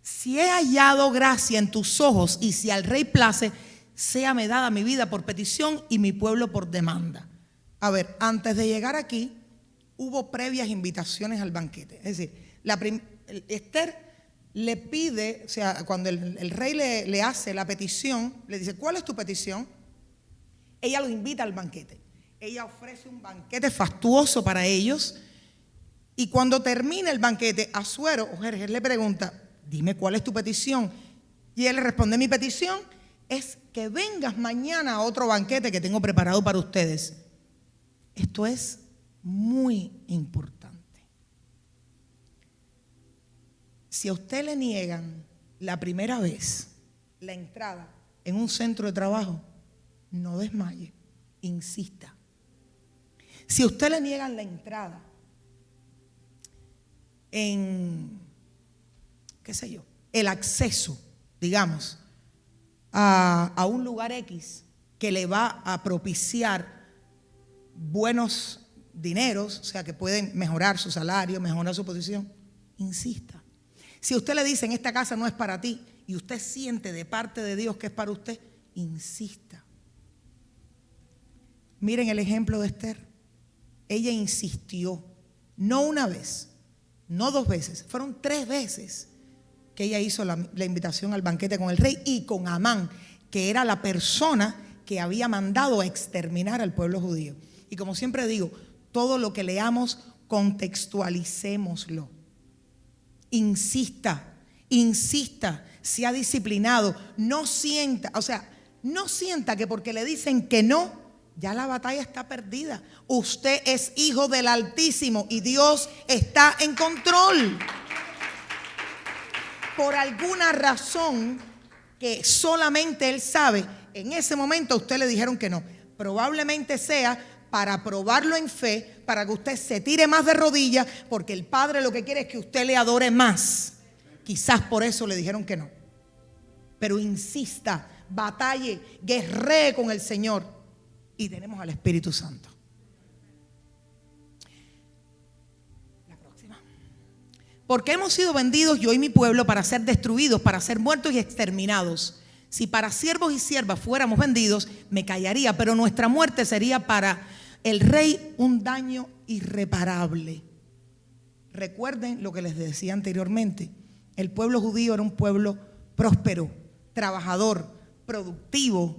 si he hallado gracia en tus ojos y si al rey place, séame dada mi vida por petición y mi pueblo por demanda. A ver, antes de llegar aquí hubo previas invitaciones al banquete. Es decir, Esther le pide, o sea, cuando el rey le hace la petición, le dice: ¿cuál es tu petición? Ella los invita al banquete. Ella ofrece un banquete fastuoso para ellos. Y cuando termina el banquete, Asuero o Jerjes le pregunta: dime cuál es tu petición. Y él le responde: mi petición es que vengas mañana a otro banquete que tengo preparado para ustedes. Esto es muy importante. Si a usted le niegan la primera vez la entrada en un centro de trabajo, no desmaye, insista. Si a usted le niegan la entrada en, qué sé yo, el acceso, digamos, a un lugar X que le va a propiciar buenos dineros, o sea, que pueden mejorar su salario, mejorar su posición, insista. Si a usted le dicen: esta casa no es para ti, y usted siente de parte de Dios que es para usted, insista. Miren el ejemplo de Esther. Ella insistió, no una vez, no 2 veces, fueron 3 veces que ella hizo la invitación al banquete con el rey y con Amán, que era la persona que había mandado a exterminar al pueblo judío. Y como siempre digo, todo lo que leamos, contextualicémoslo. Insista, sea disciplinado, no sienta que porque le dicen que no, ya la batalla está perdida. Usted es hijo del Altísimo y Dios está en control. Por alguna razón que solamente Él sabe, en ese momento a usted le dijeron que no. Probablemente sea para probarlo en fe, para que usted se tire más de rodillas, porque el Padre lo que quiere es que usted le adore más. Quizás por eso le dijeron que no. Pero insista, batalle, guerree con el Señor. Y tenemos al Espíritu Santo. La próxima. Porque hemos sido vendidos, yo y mi pueblo, para ser destruidos, para ser muertos y exterminados. Si para siervos y siervas fuéramos vendidos, me callaría, pero nuestra muerte sería para el rey un daño irreparable. Recuerden lo que les decía anteriormente. El pueblo judío era un pueblo próspero, trabajador, productivo,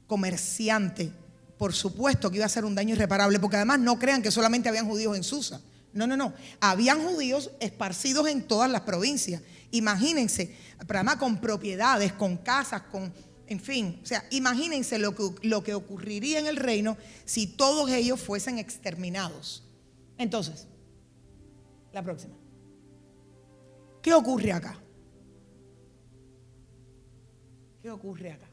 comerciante. Por supuesto que iba a ser un daño irreparable, porque además no crean que solamente habían judíos en Susa. No. Habían judíos esparcidos en todas las provincias. Imagínense, pero además con propiedades, con casas, en fin. O sea, imagínense lo que ocurriría en el reino si todos ellos fuesen exterminados. Entonces, la próxima. ¿Qué ocurre acá? ¿Qué ocurre acá?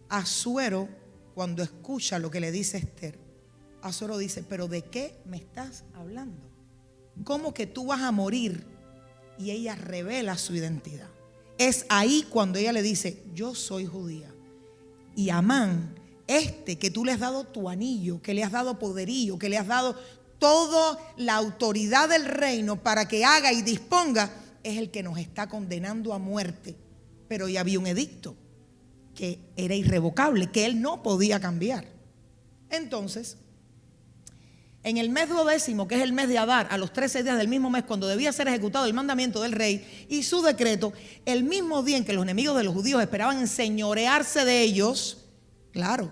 Asuero, cuando escucha lo que le dice Esther, Asuero dice: ¿pero de qué me estás hablando? ¿Cómo que tú vas a morir? Y ella revela su identidad. Es ahí cuando ella le dice: yo soy judía. Y Amán, que tú le has dado tu anillo, que le has dado poderío, que le has dado toda la autoridad del reino para que haga y disponga, es el que nos está condenando a muerte. Pero ya había un edicto que era irrevocable, que él no podía cambiar. Entonces, en el mes 12º, que es el mes de Adar, a los 13 días del mismo mes, cuando debía ser ejecutado el mandamiento del rey y su decreto, el mismo día en que los enemigos de los judíos esperaban enseñorearse de ellos, claro,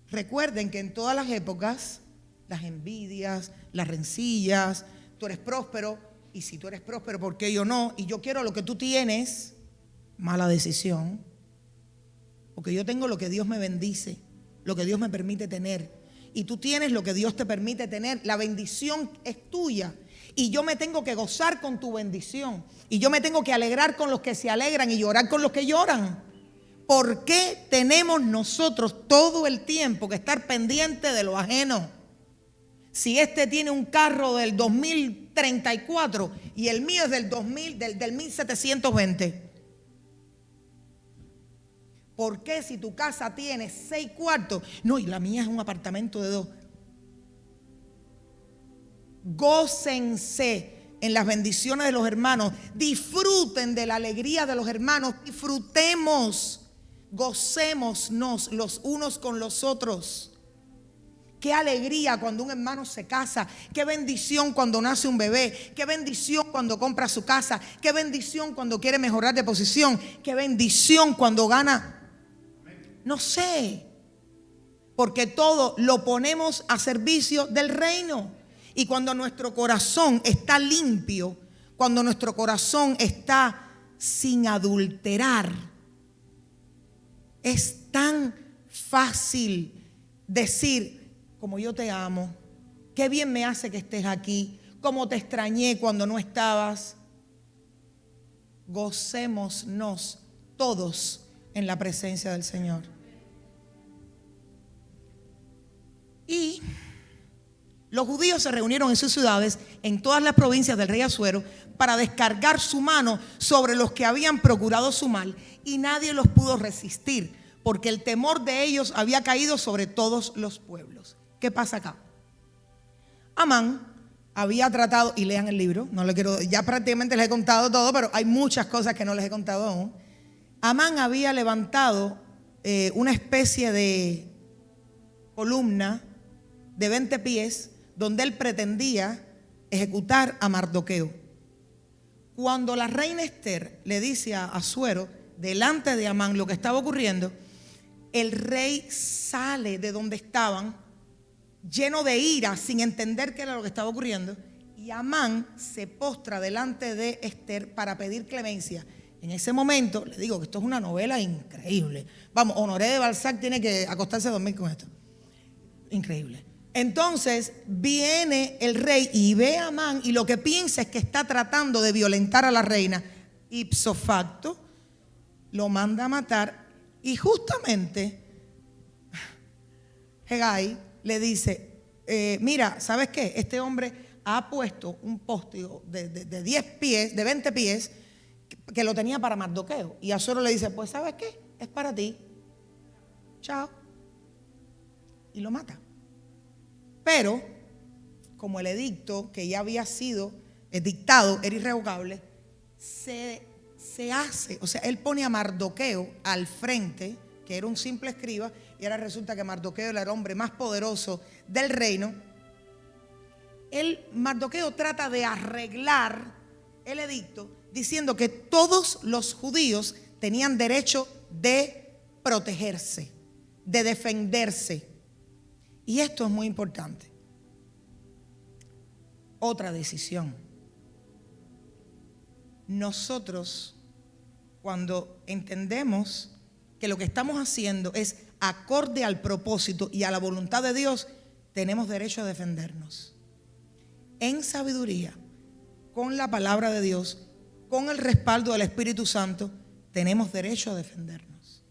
recuerden que en todas las épocas, las envidias, las rencillas, tú eres próspero, y si tú eres próspero, ¿por qué yo no? Y yo quiero lo que tú tienes, mala decisión. Porque yo tengo lo que Dios me bendice, lo que Dios me permite tener. Y tú tienes lo que Dios te permite tener. La bendición es tuya. Y yo me tengo que gozar con tu bendición. Y yo me tengo que alegrar con los que se alegran y llorar con los que lloran. ¿Por qué tenemos nosotros todo el tiempo que estar pendiente de lo ajeno? Si este tiene un carro del 2034 y el mío es del 1720. ¿Por qué si tu casa tiene 6 cuartos? No, y la mía es un apartamento de 2. Gócense en las bendiciones de los hermanos. Disfruten de la alegría de los hermanos. Disfrutemos. Gocémonos los unos con los otros. Qué alegría cuando un hermano se casa. Qué bendición cuando nace un bebé. Qué bendición cuando compra su casa. Qué bendición cuando quiere mejorar de posición. Qué bendición cuando gana. No sé. Porque todo lo ponemos a servicio del reino. Y cuando nuestro corazón está limpio, cuando nuestro corazón está sin adulterar, es tan fácil decir: como yo te amo, qué bien me hace que estés aquí, cómo te extrañé cuando no estabas. Gocémonos todos en la presencia del Señor. Y los judíos se reunieron en sus ciudades, en todas las provincias del rey Asuero, para descargar su mano sobre los que habían procurado su mal, y nadie los pudo resistir, porque el temor de ellos había caído sobre todos los pueblos. ¿Qué pasa acá? Amán había tratado, y lean el libro, no le quiero, ya prácticamente les he contado todo, pero hay muchas cosas que no les he contado aún. Amán había levantado una especie de columna de 20 pies, donde él pretendía ejecutar a Mardoqueo. Cuando la reina Esther le dice a Asuero, delante de Amán, lo que estaba ocurriendo, el rey sale de donde estaban, lleno de ira, sin entender qué era lo que estaba ocurriendo, y Amán se postra delante de Esther para pedir clemencia. En ese momento, le digo que esto es una novela increíble. Vamos, Honoré de Balzac tiene que acostarse a dormir con esto. Increíble. Entonces viene el rey y ve a Amán, y lo que piensa es que está tratando de violentar a la reina. Ipso facto lo manda a matar, y justamente Hegai le dice: mira, ¿sabes qué? Este hombre ha puesto un poste de 10 pies, de 20 pies, que lo tenía para Mardoqueo. Y Asuero le dice: pues ¿sabes qué? Es para ti. Chao. Y lo mata. Pero, como el edicto que ya había sido dictado era irrevocable, se hace, o sea, él pone a Mardoqueo al frente, que era un simple escriba, y ahora resulta que Mardoqueo era el hombre más poderoso del reino. Mardoqueo trata de arreglar el edicto diciendo que todos los judíos tenían derecho de protegerse, de defenderse. Y esto es muy importante. Otra decisión. Nosotros, cuando entendemos que lo que estamos haciendo es acorde al propósito y a la voluntad de Dios, tenemos derecho a defendernos. En sabiduría, con la palabra de Dios, con el respaldo del Espíritu Santo, tenemos derecho a defendernos.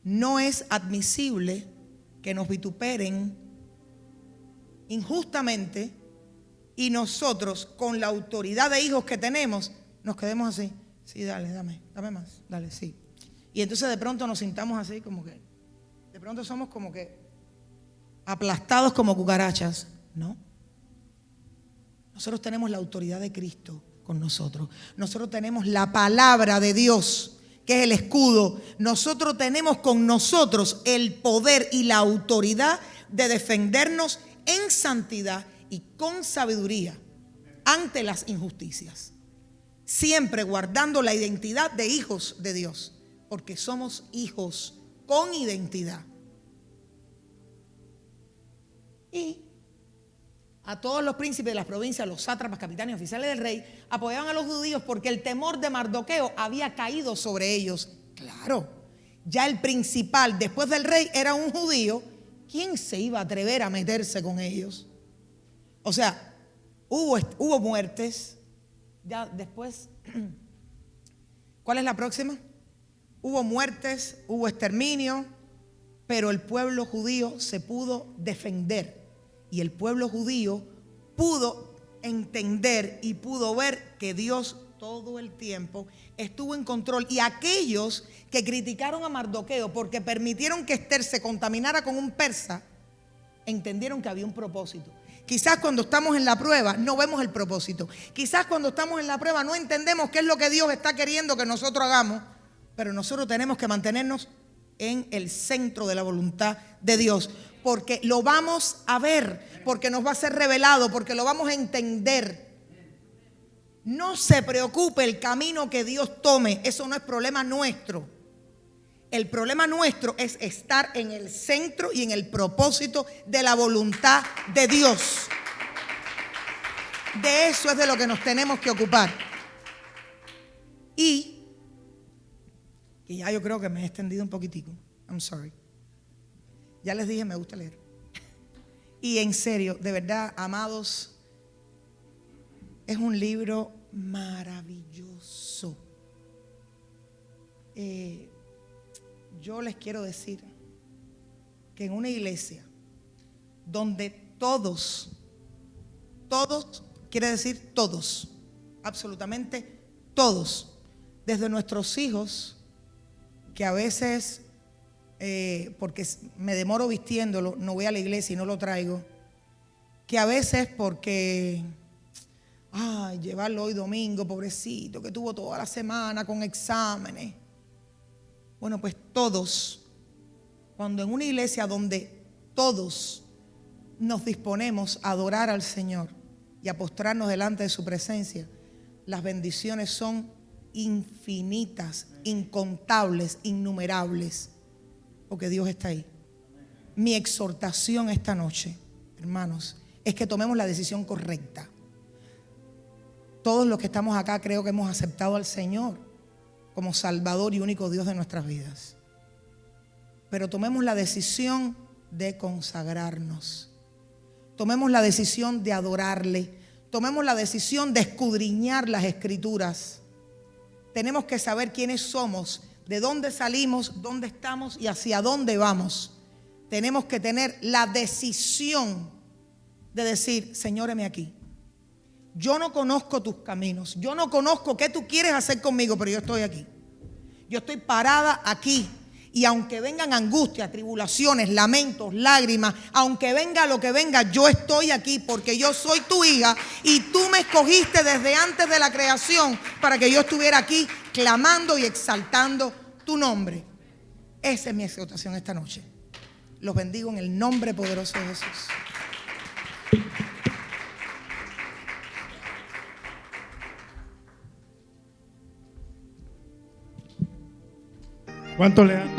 No es admisible que nos vituperen injustamente y nosotros, con la autoridad de hijos que tenemos, nos quedemos así. Sí, dale, dame más, dale, sí. Y entonces de pronto nos sintamos así como que, de pronto somos como que aplastados como cucarachas. No. Nosotros tenemos la autoridad de Cristo con nosotros. Nosotros tenemos la palabra de Dios, que es el escudo. Nosotros tenemos con nosotros el poder y la autoridad de defendernos en santidad y con sabiduría ante las injusticias. Siempre guardando la identidad de hijos de Dios, porque somos hijos con identidad. Y a todos los príncipes de las provincias, los sátrapas, capitanes y oficiales del rey, apoyaban a los judíos porque el temor de Mardoqueo había caído sobre ellos. Claro, ya el principal después del rey era un judío. ¿Quién se iba a atrever a meterse con ellos? O sea, hubo muertes. Ya después, ¿cuál es la próxima? Hubo muertes, hubo exterminio, pero el pueblo judío se pudo defender. Y el pueblo judío pudo entender y pudo ver que Dios todo el tiempo estuvo en control. Y aquellos que criticaron a Mardoqueo porque permitieron que Esther se contaminara con un persa, entendieron que había un propósito. Quizás cuando estamos en la prueba no vemos el propósito. Quizás cuando estamos en la prueba no entendemos qué es lo que Dios está queriendo que nosotros hagamos. Pero nosotros tenemos que mantenernos en el centro de la voluntad de Dios, porque lo vamos a ver, porque nos va a ser revelado, porque lo vamos a entender. No se preocupe el camino que Dios tome, eso no es problema nuestro. El problema nuestro es estar en el centro y en el propósito de la voluntad de Dios. De eso es de lo que nos tenemos que ocupar. Y ya yo creo que me he extendido un poquitico. I'm sorry. Ya les dije, me gusta leer. Y en serio, de verdad, amados, es un libro maravilloso. Yo les quiero decir que en una iglesia donde todos, quiere decir todos, absolutamente todos, desde nuestros hijos, que a veces, porque me demoro vistiéndolo, no voy a la iglesia y no lo traigo, que a veces porque, llevarlo hoy domingo, pobrecito, que tuvo toda la semana con exámenes. Bueno, pues todos, cuando en una iglesia donde todos nos disponemos a adorar al Señor y a postrarnos delante de su presencia, las bendiciones son infinitas, incontables, innumerables, porque Dios está ahí. Mi exhortación esta noche, hermanos, es que tomemos la decisión correcta. Todos los que estamos acá creo que hemos aceptado al Señor como Salvador y único Dios de nuestras vidas. Pero tomemos la decisión de consagrarnos. Tomemos la decisión de adorarle. Tomemos la decisión de escudriñar las Escrituras. Tenemos que saber quiénes somos, de dónde salimos, dónde estamos y hacia dónde vamos. Tenemos que tener la decisión de decir, Señor, heme aquí. Yo no conozco tus caminos, yo no conozco qué tú quieres hacer conmigo, pero yo estoy aquí. Yo estoy parada aquí. Y aunque vengan angustias, tribulaciones, lamentos, lágrimas, aunque venga lo que venga, yo estoy aquí porque yo soy tu hija y tú me escogiste desde antes de la creación para que yo estuviera aquí clamando y exaltando tu nombre. Esa es mi exhortación esta noche. Los bendigo en el nombre poderoso de Jesús. ¿Cuánto le dan?